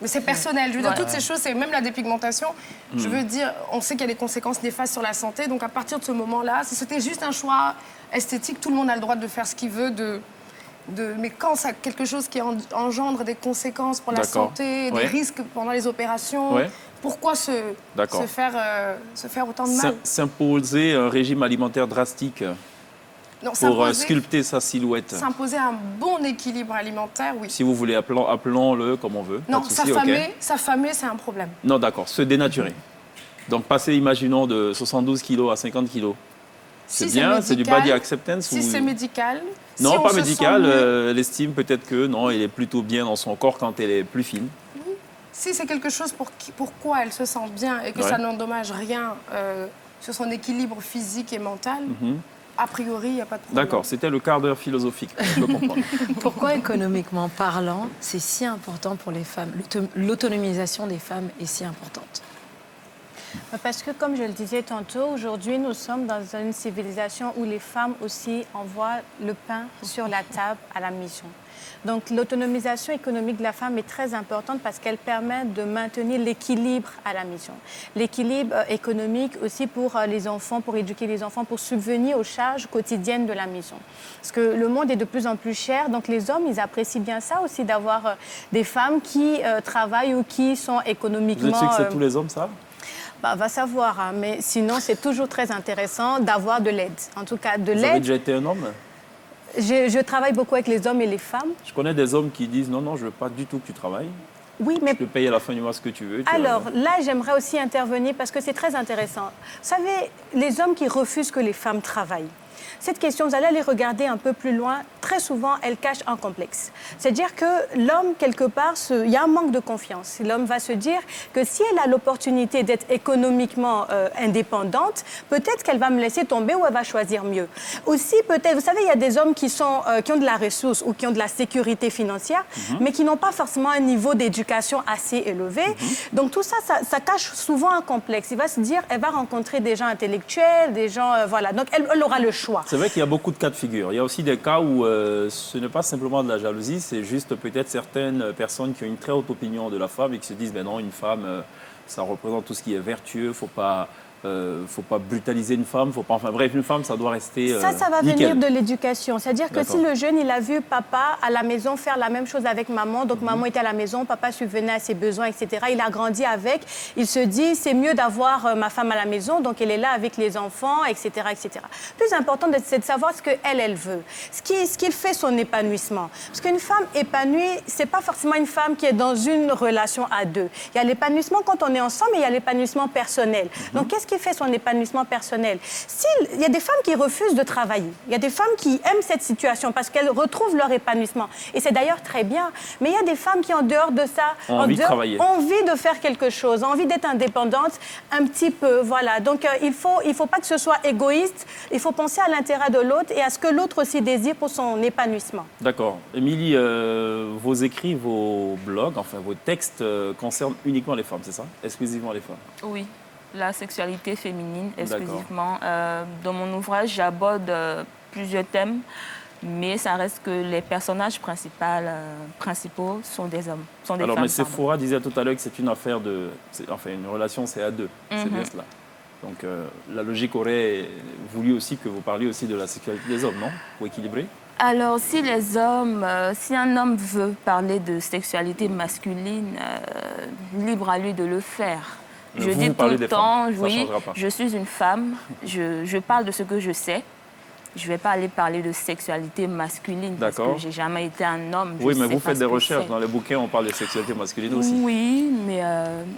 Mais c'est personnel. Je veux dire, toutes ces choses, c'est même la dépigmentation. Je veux dire, on sait qu'il y a des conséquences néfastes sur la santé. Donc, à partir de ce moment-là, si c'était juste un choix esthétique, tout le monde a le droit de faire ce qu'il veut. Mais quand c'est quelque chose qui engendre des conséquences pour la santé, des risques pendant les opérations, pourquoi se faire autant de mal? S'imposer un régime alimentaire drastique. Non, pour sculpter sa silhouette. S'imposer un bon équilibre alimentaire, oui. Si vous voulez, appelons-le comme on veut. Non, s'affamer, c'est un problème. Non, d'accord, se dénaturer. Donc passer, imaginons, de 72 kilos à 50 kilos. C'est bien, c'est du body acceptance. Si c'est médical. Non, pas médical. Elle estime peut-être que non, elle est plutôt bien dans son corps quand elle est plus fine. Oui. Si c'est quelque chose pourquoi elle se sent bien et que ça n'endommage rien sur son équilibre physique et mental, a priori, il n'y a pas de problème. D'accord, c'était le quart d'heure philosophique, je peux comprendre. Pourquoi, économiquement parlant, c'est si important pour les femmes? L'autonomisation des femmes est si importante? Parce que, comme je le disais tantôt, aujourd'hui, nous sommes dans une civilisation où les femmes aussi envoient le pain sur la table à la maison. Donc, l'autonomisation économique de la femme est très importante parce qu'elle permet de maintenir l'équilibre à la maison. L'équilibre économique aussi pour les enfants, pour éduquer les enfants, pour subvenir aux charges quotidiennes de la maison. Parce que le monde est de plus en plus cher, donc les hommes, ils apprécient bien ça aussi d'avoir des femmes qui travaillent ou qui sont économiquement... Vous êtes sûr que c'est tous les hommes, ça? Va savoir, hein, mais sinon, c'est toujours très intéressant d'avoir de l'aide. En tout cas, de l'aide... Vous avez déjà été un homme? Je travaille beaucoup avec les hommes et les femmes. Je connais des hommes qui disent non, je ne veux pas du tout que tu travailles. Oui, mais... Je te paye à la fin du mois ce que tu veux. Alors, là, j'aimerais aussi intervenir parce que c'est très intéressant. Vous savez, les hommes qui refusent que les femmes travaillent, cette question, vous allez aller regarder un peu plus loin, très souvent, elle cache un complexe. C'est-à-dire que l'homme, quelque part, il y a un manque de confiance. L'homme va se dire que si elle a l'opportunité d'être économiquement indépendante, peut-être qu'elle va me laisser tomber ou elle va choisir mieux. Aussi, peut-être, vous savez, il y a des hommes qui ont de la ressource ou qui ont de la sécurité financière, mais qui n'ont pas forcément un niveau d'éducation assez élevé. Donc tout ça, ça cache souvent un complexe. Il va se dire, elle va rencontrer des gens intellectuels, des gens, voilà. Donc elle aura le choix. C'est vrai qu'il y a beaucoup de cas de figure. Il y a aussi des cas où ce n'est pas simplement de la jalousie, c'est juste peut-être certaines personnes qui ont une très haute opinion de la femme et qui se disent, ben non, une femme, ça représente tout ce qui est vertueux, faut pas brutaliser une femme, enfin bref, une femme, ça doit rester ça va nickel. venir de l'éducation. C'est-à-dire que si le jeune, il a vu papa à la maison faire la même chose avec maman, donc maman était à la maison, papa subvenait à ses besoins, etc. Il a grandi avec, il se dit, c'est mieux d'avoir ma femme à la maison, donc elle est là avec les enfants, etc., etc. Le plus important, c'est de savoir ce qu'elle veut, ce qui fait son épanouissement. Parce qu'une femme épanouie, c'est pas forcément une femme qui est dans une relation à deux. Il y a l'épanouissement quand on est ensemble, et il y a l'épanouissement personnel. Donc, qu'est-ce qui fait son épanouissement personnel? Il y a des femmes qui refusent de travailler. Il y a des femmes qui aiment cette situation parce qu'elles retrouvent leur épanouissement. Et c'est d'ailleurs très bien. Mais il y a des femmes qui, en dehors de ça, ont envie de faire quelque chose, ont envie d'être indépendantes un petit peu. Voilà. Donc, il faut pas que ce soit égoïste. Il faut penser à l'intérêt de l'autre et à ce que l'autre aussi désire pour son épanouissement. D'accord. Émilie, vos écrits, vos blogs, enfin vos textes concernent uniquement les femmes, c'est ça? Exclusivement les femmes? Oui. La sexualité féminine exclusivement. Dans mon ouvrage, j'aborde plusieurs thèmes, mais ça reste que les personnages principaux sont des hommes, sont des femmes. Mais Sephora disait tout à l'heure que c'est une affaire une relation, c'est à deux, c'est bien cela. Donc la logique aurait voulu aussi que vous parliez aussi de la sexualité des hommes, non? Pour équilibrer? Alors, si un homme veut parler de sexualité masculine, libre à lui de le faire. Je dis tout le temps, oui, je suis une femme, je parle de ce que je sais. Je ne vais pas aller parler de sexualité masculine parce que je n'ai jamais été un homme. Oui, mais vous faites des recherches. Dans les bouquins, on parle de sexualité masculine aussi. Oui, mais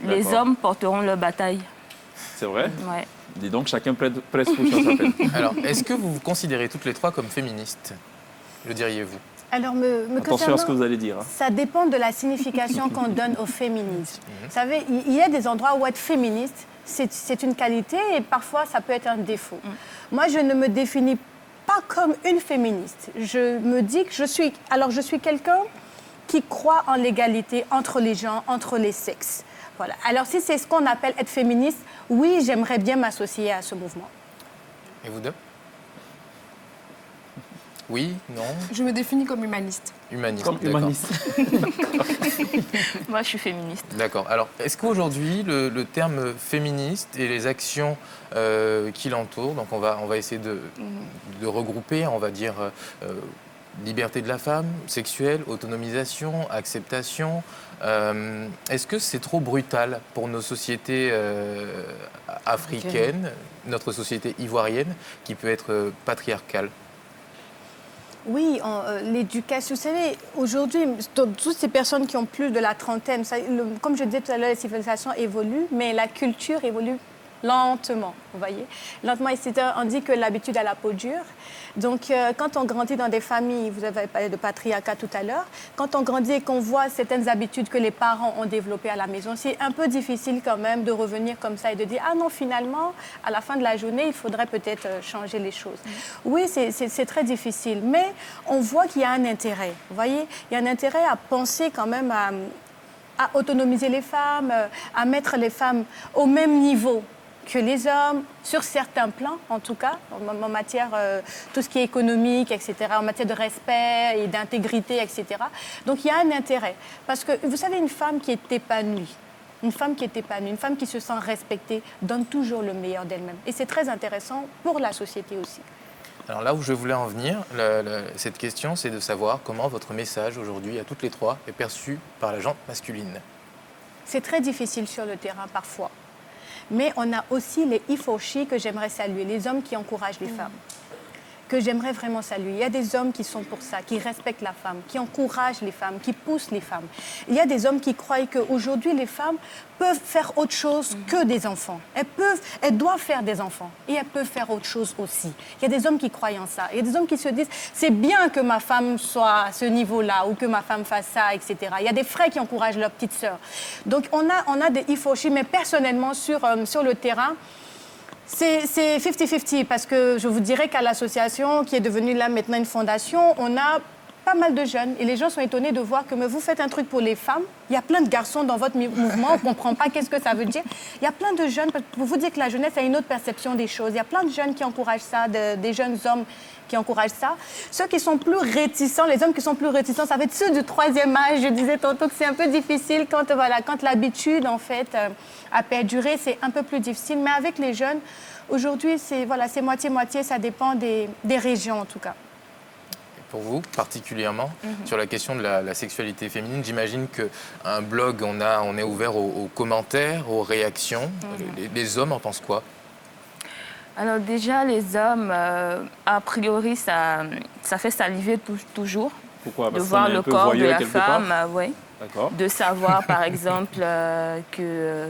les hommes porteront leur bataille. C'est vrai? Oui. Dis donc, chacun presse couche à sa peine. Alors, est-ce que vous vous considérez toutes les trois comme féministes? Le diriez-vous? Alors, attention à ce que vous allez dire. Hein. Ça dépend de la signification qu'on donne au féminisme. Vous savez, il y a des endroits où être féministe, c'est une qualité et parfois ça peut être un défaut. Moi, je ne me définis pas comme une féministe. Je me dis que je suis quelqu'un qui croit en l'égalité entre les gens, entre les sexes. Voilà. Alors, si c'est ce qu'on appelle être féministe, oui, j'aimerais bien m'associer à ce mouvement. Et vous deux? Oui, non? Je me définis comme humaniste. Humaniste, Comme humaniste. Moi, je suis féministe. D'accord. Alors, est-ce qu'aujourd'hui, le terme féministe et les actions qui l'entourent, donc on va essayer de regrouper, on va dire liberté de la femme, sexuelle, autonomisation, acceptation, est-ce que c'est trop brutal pour nos sociétés africaines, notre société ivoirienne, qui peut être patriarcale? Oui, l'éducation, vous savez, aujourd'hui, toutes ces personnes qui ont plus de la trentaine, comme je disais tout à l'heure, les civilisations évoluent, mais la culture évolue lentement, vous voyez. Lentement, on dit que l'habitude a la peau dure. Donc, quand on grandit dans des familles, vous avez parlé de patriarcat tout à l'heure, quand on grandit et qu'on voit certaines habitudes que les parents ont développées à la maison, c'est un peu difficile quand même de revenir comme ça et de dire « Ah non, finalement, à la fin de la journée, il faudrait peut-être changer les choses. » Oui, c'est très difficile, mais on voit qu'il y a un intérêt, vous voyez. Il y a un intérêt à penser quand même à autonomiser les femmes, à mettre les femmes au même niveau que les hommes, sur certains plans, en tout cas, en matière, tout ce qui est économique, etc., en matière de respect et d'intégrité, etc. Donc, il y a un intérêt. Parce que, vous savez, une femme qui est épanouie, une femme qui se sent respectée, donne toujours le meilleur d'elle-même. Et c'est très intéressant pour la société aussi. Alors là où je voulais en venir, cette question, c'est de savoir comment votre message aujourd'hui, à toutes les trois, est perçu par la gente masculine. C'est très difficile sur le terrain, parfois. Mais on a aussi les Ifoshi que j'aimerais saluer, les hommes qui encouragent les femmes, que j'aimerais vraiment saluer. Il y a des hommes qui sont pour ça, qui respectent la femme, qui encouragent les femmes, qui poussent les femmes. Il y a des hommes qui croient qu'aujourd'hui, les femmes peuvent faire autre chose que des enfants. Elles doivent faire des enfants et elles peuvent faire autre chose aussi. Il y a des hommes qui croient en ça. Il y a des hommes qui se disent, c'est bien que ma femme soit à ce niveau-là ou que ma femme fasse ça, etc. Il y a des frères qui encouragent leurs petites sœurs. Donc, on a des Ifoshi, mais personnellement, sur le terrain, c'est 50-50 parce que je vous dirais qu'à l'association, qui est devenue là maintenant une fondation, on a pas mal de jeunes et les gens sont étonnés de voir que vous faites un truc pour les femmes. Il y a plein de garçons dans votre mouvement, on ne comprend pas qu'est-ce que ça veut dire. Il y a plein de jeunes, pour vous dire que la jeunesse a une autre perception des choses. Il y a plein de jeunes qui encouragent ça, des jeunes hommes qui encouragent ça. Ceux qui sont plus réticents, les hommes qui sont plus réticents, ça va être ceux du troisième âge. Je disais tantôt que c'est un peu difficile quand l'habitude, en fait, a perduré, c'est un peu plus difficile. Mais avec les jeunes, aujourd'hui, c'est moitié-moitié, ça dépend des régions, en tout cas. Pour vous, particulièrement, sur la question de la sexualité féminine, j'imagine qu'un blog, on est ouvert aux commentaires, aux réactions. Les hommes en pensent quoi? Alors déjà, les hommes, a priori, ça fait saliver toujours. Pourquoi? De voir le corps de la femme, oui. D'accord. De savoir, par exemple, que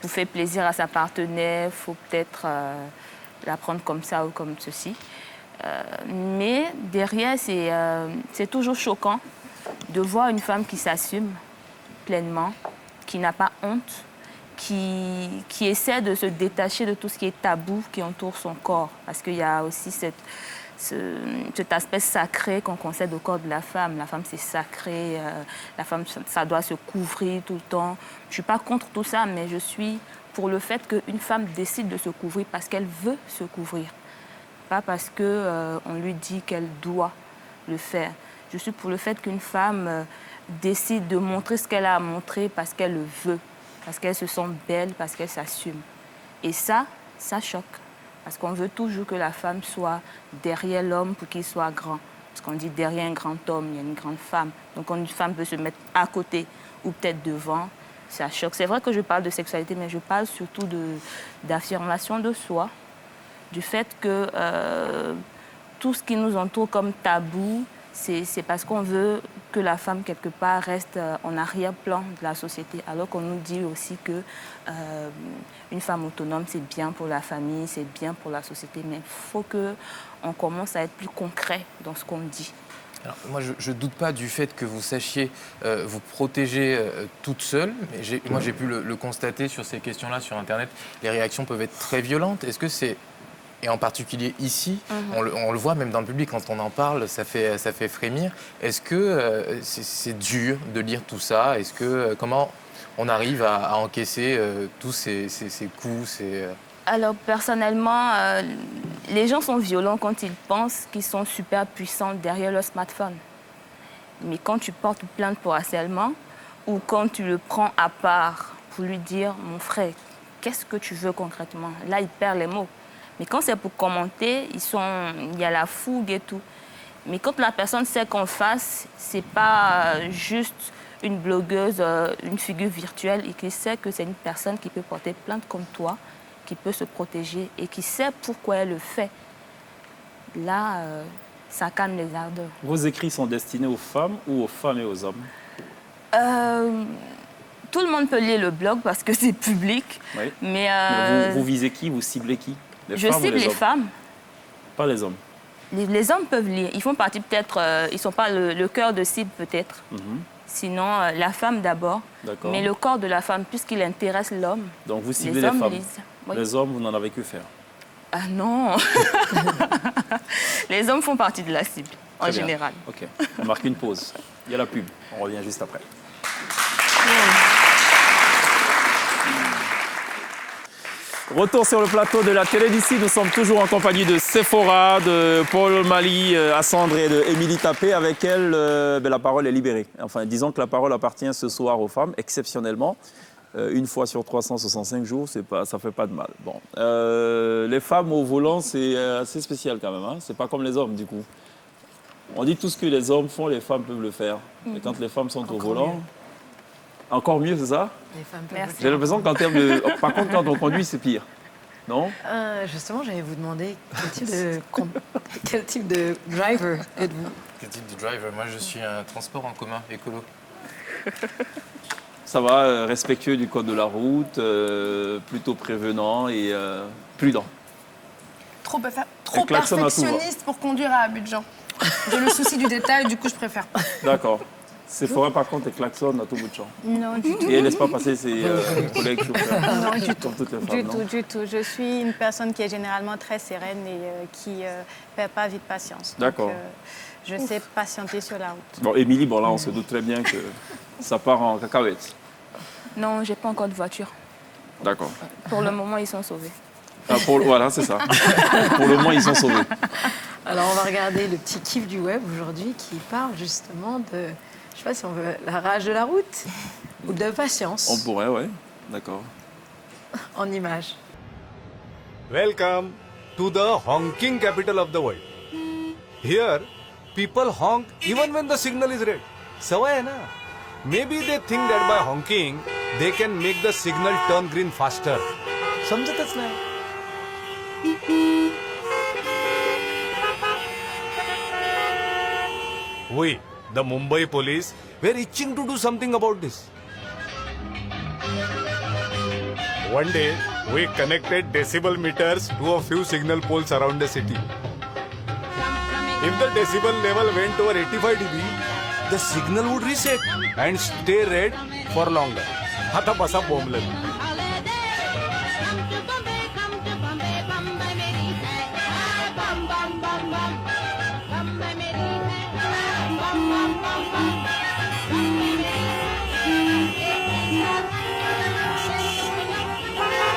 pour faire plaisir à sa partenaire, il faut peut-être la prendre comme ça ou comme ceci. Mais derrière, c'est toujours choquant de voir une femme qui s'assume pleinement, qui n'a pas honte, qui essaie de se détacher de tout ce qui est tabou qui entoure son corps. Parce qu'il y a aussi cet aspect sacré qu'on concède au corps de la femme. La femme, c'est sacré. La femme, ça doit se couvrir tout le temps. Je ne suis pas contre tout ça, mais je suis pour le fait qu'une femme décide de se couvrir parce qu'elle veut se couvrir. Pas parce qu'on lui dit qu'elle doit le faire. Je suis pour le fait qu'une femme décide de montrer ce qu'elle a à montrer parce qu'elle le veut, parce qu'elle se sent belle, parce qu'elle s'assume. Et ça choque. Parce qu'on veut toujours que la femme soit derrière l'homme pour qu'il soit grand. Parce qu'on dit derrière un grand homme, il y a une grande femme. Donc quand une femme peut se mettre à côté ou peut-être devant, ça choque. C'est vrai que je parle de sexualité, mais je parle surtout d'affirmation de soi. Du fait que tout ce qui nous entoure comme tabou, c'est parce qu'on veut que la femme, quelque part, reste en arrière-plan de la société. Alors qu'on nous dit aussi qu'une femme autonome, c'est bien pour la famille, c'est bien pour la société. Mais il faut qu'on commence à être plus concret dans ce qu'on dit. Alors, moi, je ne doute pas du fait que vous sachiez vous protéger toute seule. Mais moi, j'ai pu le constater sur ces questions-là sur Internet. Les réactions peuvent être très violentes. Est-ce que c'est... Et en particulier ici, on le voit même dans le public, quand on en parle, ça fait frémir. Est-ce que c'est dur de lire tout ça? Comment on arrive à encaisser tous ces coups Alors personnellement, les gens sont violents quand ils pensent qu'ils sont super puissants derrière leur smartphone. Mais quand tu portes plainte pour harcèlement ou quand tu le prends à part pour lui dire « mon frère, qu'est-ce que tu veux concrètement ?» Là, il perd les mots. Mais quand c'est pour commenter, il y a la fougue et tout. Mais quand la personne sait qu'en face, c'est pas juste une blogueuse, une figure virtuelle, et qu'il sait que c'est une personne qui peut porter plainte comme toi, qui peut se protéger et qui sait pourquoi elle le fait, là, ça calme les ardeurs. Vos écrits sont destinés aux femmes ou aux femmes et aux hommes? Tout le monde peut lire le blog parce que c'est public. Oui. Mais vous visez qui? Vous ciblez qui? Je cible les femmes. Pas les hommes? Les hommes peuvent lire. Ils font partie peut-être, ils ne sont pas le cœur de cible peut-être. Sinon, la femme d'abord. Mais le corps de la femme, puisqu'il intéresse l'homme. Donc vous ciblez les femmes. Lisent. Oui. Les hommes, vous n'en avez que faire. Ah non. Les hommes font partie de la cible, en général. OK. On marque une pause. Il y a la pub. On revient juste après. Retour sur le plateau de la télé d'ici. Nous sommes toujours en compagnie de Sephora, de Paul Mali, Assandre et de Émilie Tapé. Avec elle, la parole est libérée. Enfin, disons que la parole appartient ce soir aux femmes, exceptionnellement. Une fois sur 365 jours, ça ne fait pas de mal. Bon. Les femmes au volant, c'est assez spécial quand même. Hein. C'est pas comme les hommes, du coup. On dit tout ce que les hommes font, les femmes peuvent le faire. Et quand les femmes sont au volant... Mieux. Encore mieux, c'est ça? Les femmes peuvent Merci. J'ai l'impression qu'en termes de... Par contre, quand on conduit, c'est pire. Non? Justement, j'allais vous demander quel type de driver êtes-vous? Quel type de driver? Moi, je suis un transport en commun écolo. Ça va, respectueux du code de la route, plutôt prévenant et prudent. Trop perfectionniste pour conduire à Abidjan. J'ai le souci du détail, du coup, je préfère pas. D'accord. Sephora, par contre, elle klaxonne à tout bout de champ. Non, du tout. Et elle ne laisse pas passer ses collègues chauffeurs. Non, du tout. Comme toutes les femmes, Du tout. Je suis une personne qui est généralement très sereine et qui ne perd pas vite patience. D'accord. Je sais patienter sur la route. Bon, Émilie, bon, là, on se doute très bien que ça part en cacahuète. Non, j'ai pas encore de voiture. D'accord. Pour le moment, ils sont sauvés. Voilà, c'est ça. Pour le moment, ils sont sauvés. Alors, on va regarder le petit kiff du web aujourd'hui qui parle justement de, je sais pas si on veut, la rage de la route ou de patience. On pourrait, oui. D'accord. En images. Welcome to the honking capital of the world. Here, people honk even when the signal is red. Sawai hai na? Maybe they think that by honking, they can make the signal turn green faster. समझतच नाही. We, the Mumbai police, were itching to do something about this. One day, we connected decibel meters to a few signal poles around the city. If the decibel level went over 85 dB, the signal would reset and stay red for longer. आता बसा बोंबलत.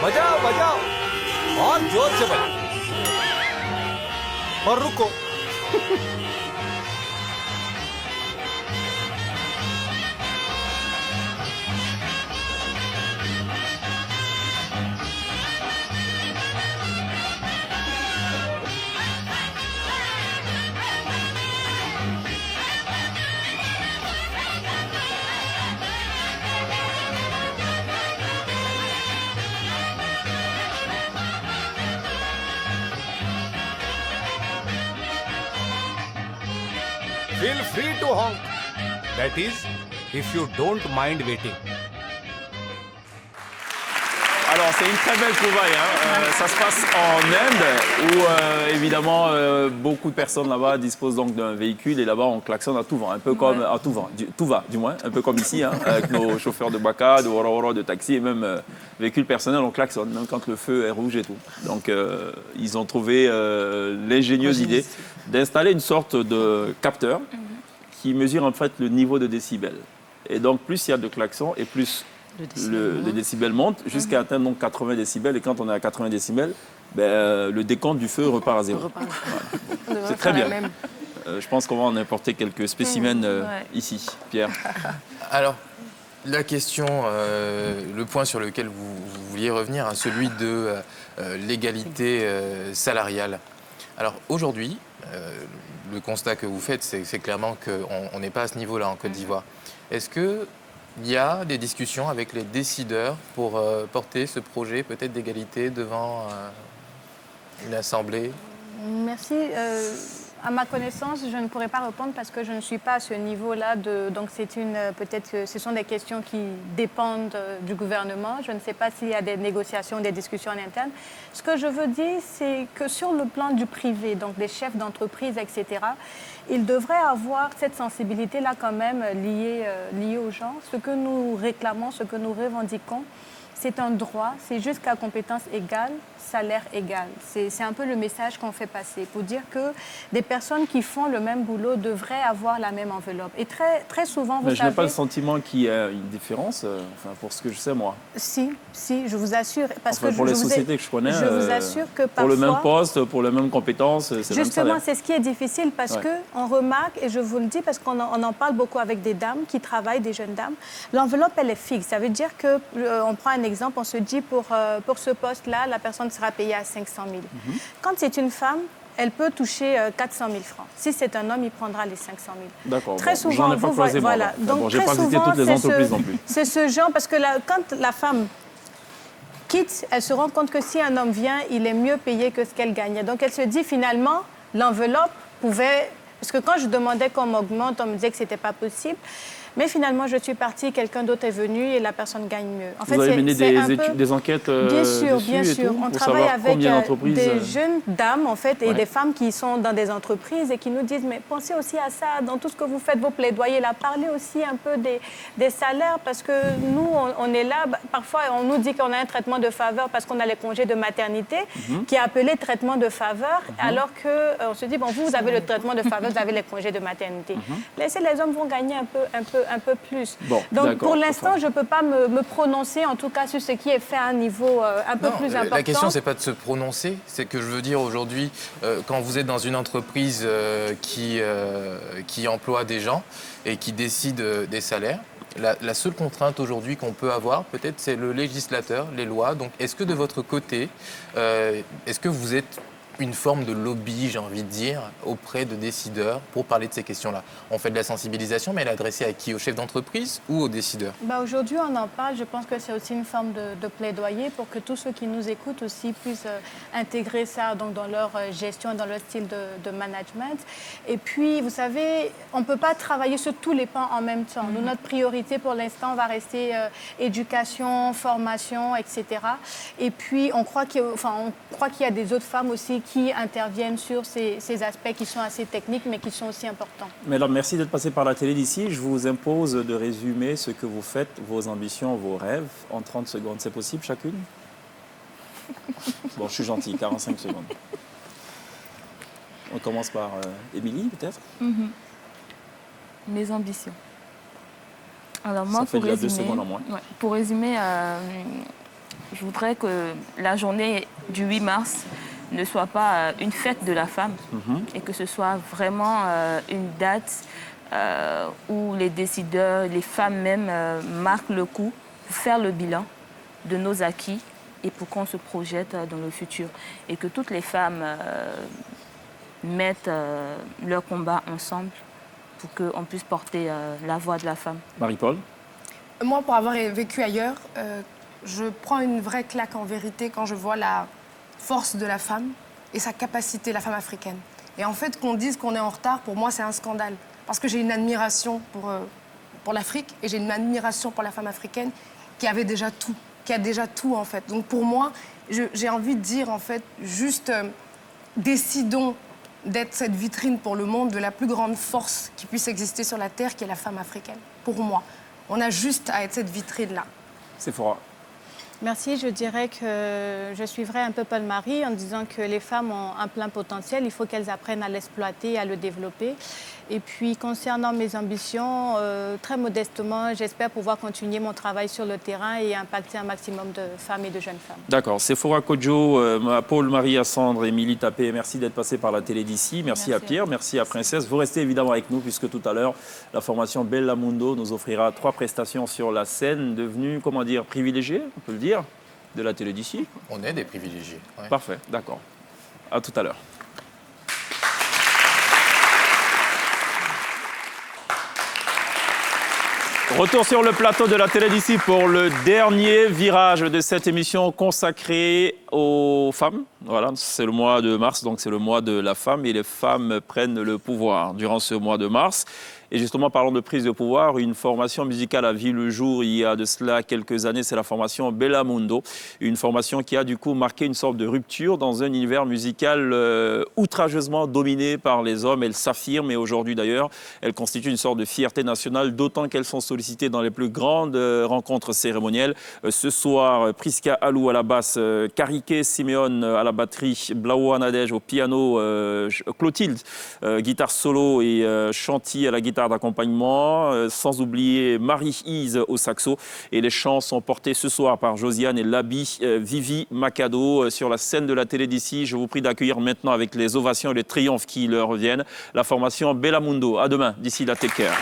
बजाओ बजाओ और जोर से बजाओ और रुको. Feel free to honk. That is, if you don't mind waiting. Alors, c'est une très belle trouvaille. Hein. Ça se passe en Inde, où évidemment beaucoup de personnes là-bas disposent donc d'un véhicule et là-bas on klaxonne à tout vent, un peu comme à tout vent, tout va du moins, un peu comme ici, hein, avec nos chauffeurs de baka, de woro, de taxi et même véhicules personnels, on klaxonne, même quand le feu est rouge et tout. Donc ils ont trouvé l'ingénieuse idée d'installer une sorte de capteur qui mesure en fait le niveau de décibels. Et donc plus il y a de klaxons et plus le décibel monte jusqu'à atteindre donc 80 décibels. Et quand on est à 80 décibels, le décompte du feu repart à zéro. Voilà. C'est très bien. Je pense qu'on va en importer quelques spécimens ici. Pierre. Alors, la question, le point sur lequel vous vouliez revenir, hein, celui de l'égalité salariale. Alors aujourd'hui, le constat que vous faites, c'est clairement qu'on n'est pas à ce niveau-là en Côte d'Ivoire. Est-ce qu'il y a des discussions avec les décideurs pour porter ce projet peut-être d'égalité devant une assemblée? Merci. À ma connaissance, je ne pourrais pas répondre parce que je ne suis pas à ce niveau-là. Donc, peut-être que ce sont des questions qui dépendent du gouvernement. Je ne sais pas s'il y a des négociations, des discussions en interne. Ce que je veux dire, c'est que sur le plan du privé, donc des chefs d'entreprise, etc., ils devraient avoir cette sensibilité-là quand même liée aux gens. Ce que nous réclamons, ce que nous revendiquons, c'est un droit, c'est juste qu'à compétence égale, salaire égal. C'est un peu le message qu'on fait passer pour dire que des personnes qui font le même boulot devraient avoir la même enveloppe. Et très souvent, vous savez... Je n'ai pas le sentiment qu'il y a une différence, pour ce que je sais, moi. Si, je vous assure. Parce que pour les sociétés que je connais, je vous assure que parfois... Pour le même poste, pour les mêmes compétences, c'est le même salaire. Justement, c'est ce qui est difficile parce qu'on remarque, et je vous le dis parce qu'on en parle beaucoup avec des dames qui travaillent, des jeunes dames, l'enveloppe, elle est fixe. Ça veut dire qu'on prend un exemple, on se dit pour ce poste-là, la personne sera payée à 500 000. Quand c'est une femme, elle peut toucher 400 000 francs. Si c'est un homme, il prendra les 500 000. D'accord. Très souvent, j'en ai pas croisé, voilà. Donc, j'ai pas cité toutes les entreprises non plus. C'est ce genre, parce que quand la femme quitte, elle se rend compte que si un homme vient, il est mieux payé que ce qu'elle gagnait. Donc, elle se dit finalement, l'enveloppe pouvait... Parce que quand je demandais qu'on m'augmente, on me disait que ce n'était pas possible. Mais finalement, je suis partie, quelqu'un d'autre est venu et la personne gagne mieux. En fait, vous avez mené des enquêtes bien sûr, bien sûr. On travaille avec des jeunes dames, en fait, et des femmes qui sont dans des entreprises et qui nous disent, mais pensez aussi à ça, dans tout ce que vous faites, vos plaidoyers, là, parlez aussi un peu des salaires, parce que nous, on est là, parfois, on nous dit qu'on a un traitement de faveur parce qu'on a les congés de maternité, qui est appelé traitement de faveur, alors qu'on se dit, bon, vous avez le traitement de faveur, vous avez les congés de maternité. Laissez les hommes vont gagner un peu plus. Bon, donc, pour l'instant, je ne peux pas me prononcer, en tout cas, sur ce qui est fait à un niveau un peu plus important. La question, ce n'est pas de se prononcer, c'est que je veux dire aujourd'hui, quand vous êtes dans une entreprise qui emploie des gens et qui décide des salaires, la seule contrainte aujourd'hui qu'on peut avoir, peut-être, c'est le législateur, les lois. Donc, est-ce que de votre côté, est-ce que vous êtes une forme de lobby, j'ai envie de dire, auprès de décideurs pour parler de ces questions-là? On fait de la sensibilisation, mais elle est adressée à qui? Aux chefs d'entreprise ou aux décideurs? Aujourd'hui, on en parle. Je pense que c'est aussi une forme de plaidoyer pour que tous ceux qui nous écoutent aussi puissent intégrer ça donc, dans leur gestion, dans leur style de management. Et puis, vous savez, on ne peut pas travailler sur tous les pans en même temps. Nous, notre priorité pour l'instant va rester éducation, formation, etc. Et puis, on croit qu'il y a des autres femmes aussi qui interviennent sur ces aspects qui sont assez techniques, mais qui sont aussi importants. Mais alors, merci d'être passé par la télé d'ici. Je vous impose de résumer ce que vous faites, vos ambitions, vos rêves, en 30 secondes. C'est possible, chacune? Bon, je suis gentil, 45 secondes. On commence par Émilie, peut-être? Mes ambitions. Alors, moi, ça fait déjà 2 secondes en moins. Pour résumer, je voudrais que la journée du 8 mars ne soit pas une fête de la femme et que ce soit vraiment une date où les décideurs, les femmes même marquent le coup pour faire le bilan de nos acquis et pour qu'on se projette dans le futur. Et que toutes les femmes mettent leur combat ensemble pour qu'on puisse porter la voix de la femme. Marie-Paul? Moi, pour avoir vécu ailleurs, je prends une vraie claque en vérité quand je vois la force de la femme et sa capacité, la femme africaine. Et en fait, qu'on dise qu'on est en retard, pour moi, c'est un scandale. Parce que j'ai une admiration pour l'Afrique et j'ai une admiration pour la femme africaine qui avait déjà tout, qui a déjà tout, en fait. Donc, pour moi, j'ai envie de dire, en fait, juste décidons d'être cette vitrine pour le monde de la plus grande force qui puisse exister sur la Terre, qui est la femme africaine. Pour moi, on a juste à être cette vitrine-là. C'est fort. Merci, je dirais que je suivrai un peu Paul Marie en disant que les femmes ont un plein potentiel, il faut qu'elles apprennent à l'exploiter, à le développer. Et puis concernant mes ambitions, très modestement, j'espère pouvoir continuer mon travail sur le terrain et impacter un maximum de femmes et de jeunes femmes. D'accord. Sephora Kodjo, Paul Marie Assandre, Émilie Tapé, merci d'être passé par la télé d'ici. Merci à Pierre, merci à Princesse. Vous restez évidemment avec nous puisque tout à l'heure, la formation Bella Mundo nous offrira 3 prestations sur la scène, devenues, comment dire, privilégiées, on peut le dire, de la télé d'ici. On est des privilégiés. Ouais. Parfait, d'accord. À tout à l'heure. Retour sur le plateau de la télé d'ici pour le dernier virage de cette émission consacrée aux femmes. Voilà, c'est le mois de mars, donc c'est le mois de la femme et les femmes prennent le pouvoir durant ce mois de mars. Et justement, parlons de prise de pouvoir, une formation musicale a vu le jour il y a de cela quelques années, c'est la formation Bella Mundo, une formation qui a du coup marqué une sorte de rupture dans un univers musical outrageusement dominé par les hommes. Elle s'affirme et aujourd'hui d'ailleurs, elle constitue une sorte de fierté nationale, d'autant qu'elles sont sollicitées dans les plus grandes rencontres cérémonielles. Ce soir, Priska Alou à la basse, Karike Simeon à la batterie, Blaoua Nadej au piano, Clotilde, guitare solo et Chanty à la guitare d'accompagnement, sans oublier Marie-Ise au saxo. Et les chants sont portés ce soir par Josiane et Labi Vivi Macado sur la scène de la télé d'ici. Je vous prie d'accueillir maintenant avec les ovations et les triomphes qui leur reviennent la formation Bella Mundo. À demain, d'ici là, take care.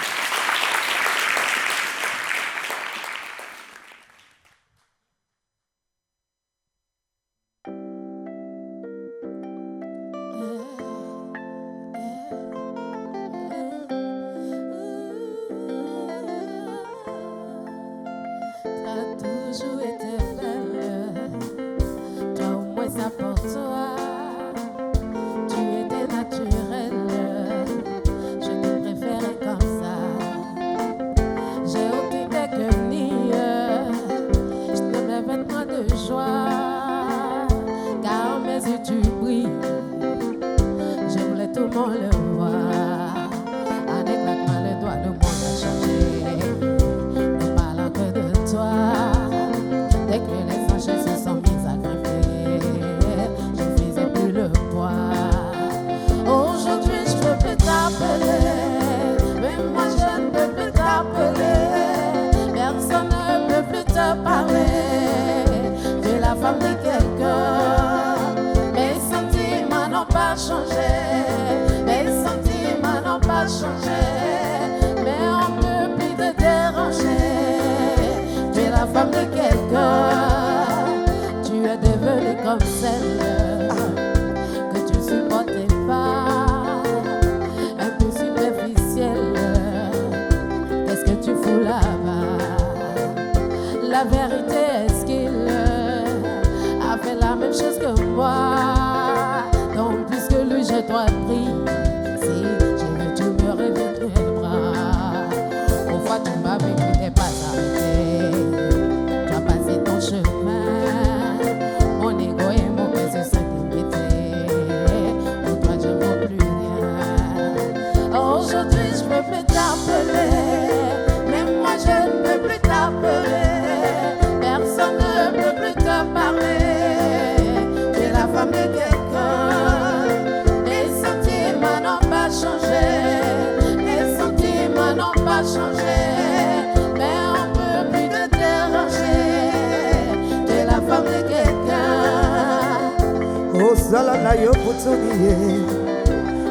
Zala yo putunie,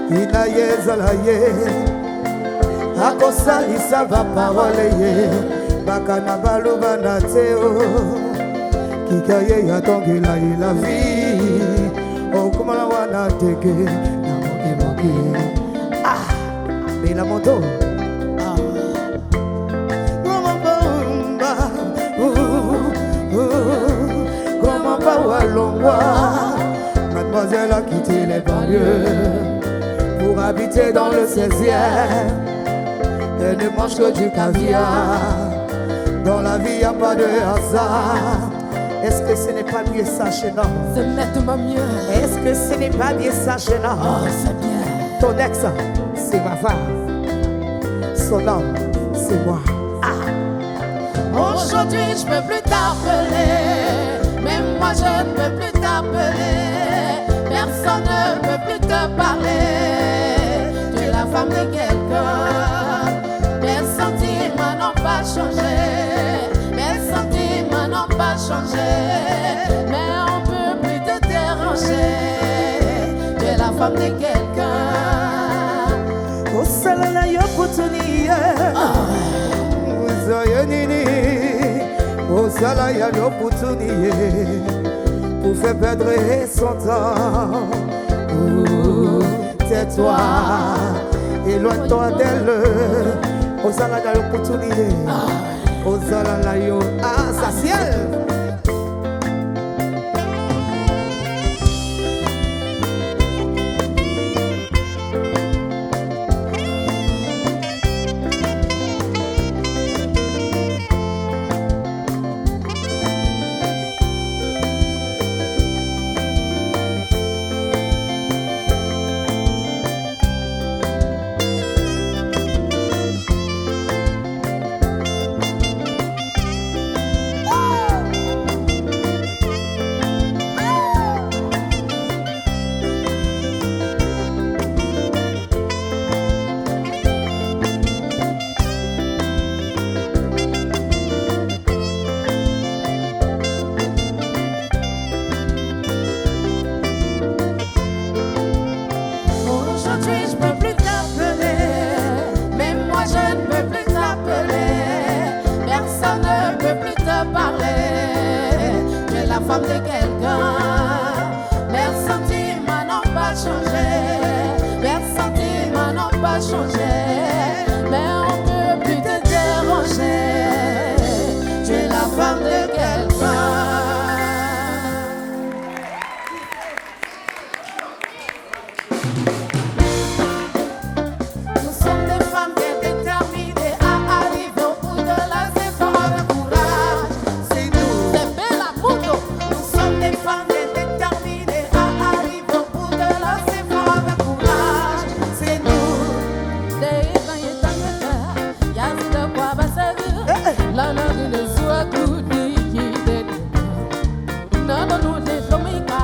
ina ye zala ye, akosali sava parole ye, bakana baluba na teo, kika ye yatongela ye la vie, okumala wana teke, na moke moke, Bella Mundo. Comment pas walongwa. Mademoiselle a quitté les banlieues pour habiter dans le 16e. Elle ne mange que du caviar. Dans la vie, y a pas de hasard. Est-ce que ce n'est pas bien ça, Chéna? C'est nettement mieux. Est-ce que ce n'est pas bien ça, Chéna? Oh, c'est bien. Ton ex, c'est ma femme. Son homme, c'est moi. Aujourd'hui je peux plus t'appeler, même moi je ne peux plus t'appeler, personne ne peut plus te parler. Tu es la femme de quelqu'un, mes sentiments n'ont pas changé, mes sentiments n'ont pas changé, mais on peut plus te déranger. Tu es la femme de quelqu'un. Oh salala yo putuni Zoyonini Oh salaya yo putuni Pour faire perdre son temps. Tais-toi, éloigne-toi d'elle. Oh salaya yo putuni Oh salala yo asasiel. Femme de quelqu'un, mes sentiments n'ont pas changé, mes sentiments n'ont pas changé, mais on peut plus te déranger. Tu es la femme de quelqu'un. Nous sommes des femmes bien déterminées à arriver au bout de la saison avec courage. C'est nous, c'est Bella Mundo. Des femmes déterminées à arriver au bout de la saison avec courage. C'est nous. Y'a de quoi passer. La langue de soi tout dit. Non, non, non, les flomika.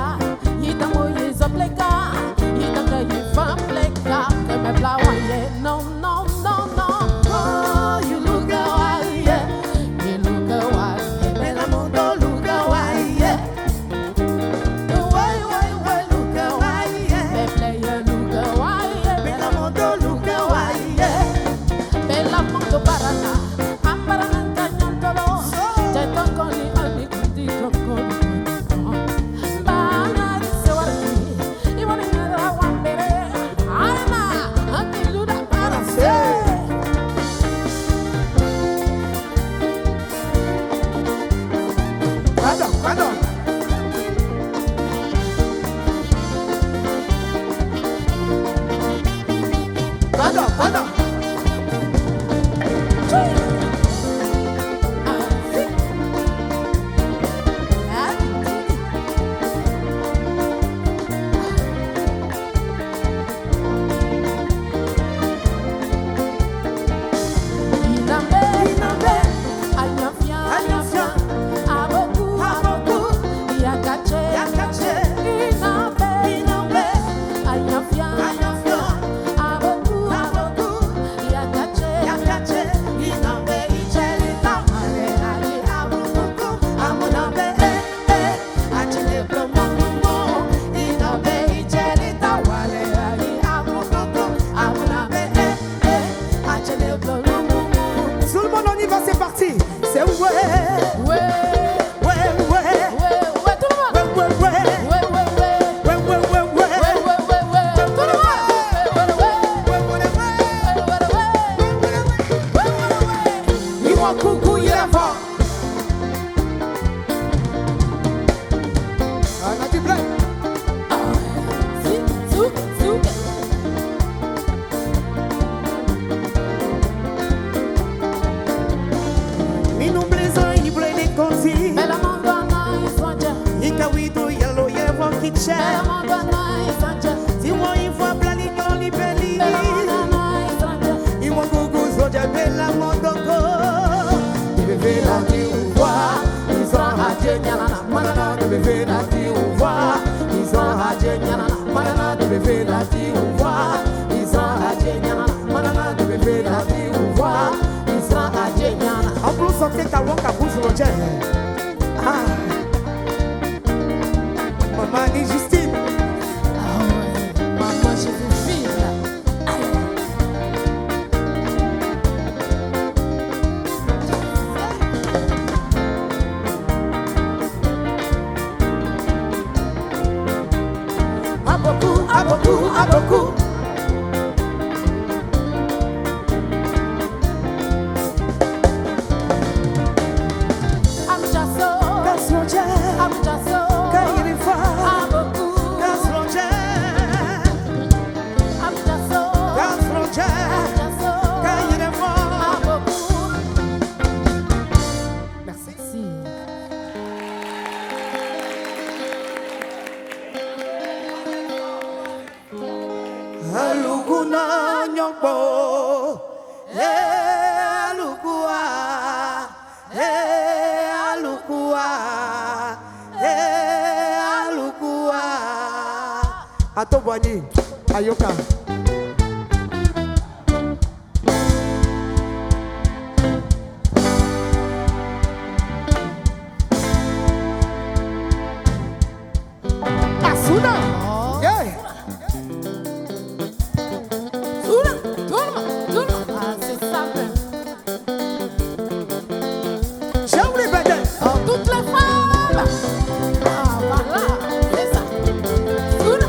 Il t'a mouillé sa pléka. Il t'a caillé femme pléka. Que me blaouaye. Non, non, non, non. Oh, you look away. You look away. Bella Mundo look away. bébé la vie ou voix, ils sont à Djenya. Manana de bébé la vie ou voix, ils sont à Djenya. En plus, on fait ta waka bouge le jet. Ah, maman et Justine. Ah ouais, maman, je vous file. À beaucoup, à beaucoup, à beaucoup. Alukuna nyokpo, alukua, alukua, alukua. Atobwani, ayoka. Asuna, yeah. Ah, c'est ça même. J'aime les bêtes. Oh, toutes les femmes. Ah, voilà, c'est ça. Soula.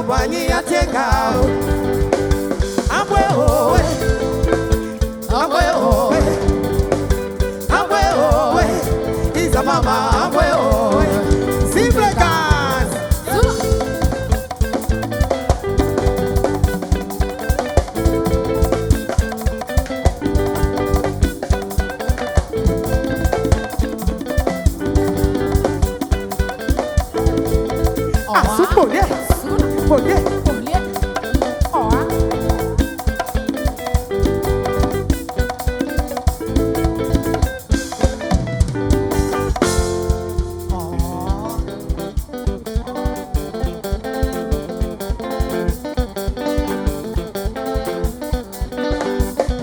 Wani ya take out. Amwe oh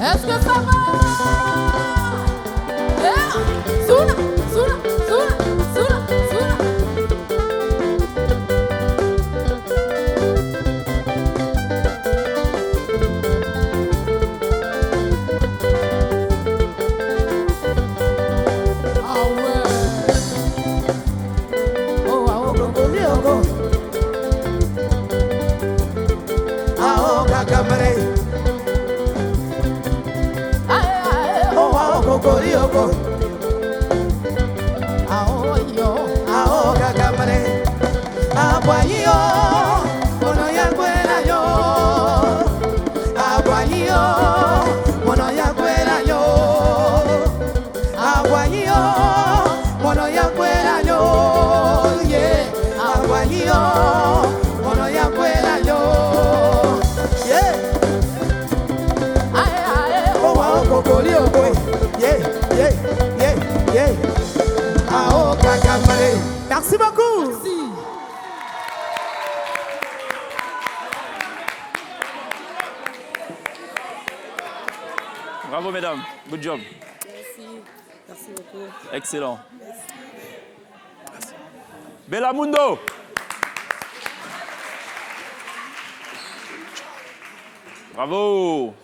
Est-ce que ça va? Soula, soula, soula, soula, soula. Ah ouais. Oh, ah, oh, oh, oh. Ah, oh, kakamare. Oh, ah, oh, kokoriko. Ah, oh, yo. Ah, oh, kakamare. Ah, boyo. Mono ya kwela yo. Ah, boyo. Mono ya kwela yo. Ah, boyo. Mono ya kwela yo. Yeah. Ah, boyo. Mono ya kwela yo. Yeah. Aye, aye. Oh, ah, oh, kokoriko. Yeah, yeah, yeah, yeah. Ah, oh, kakamare. Merci beaucoup. Bravo, mesdames. Good job. Merci beaucoup. Excellent. Bellamundo. Bravo.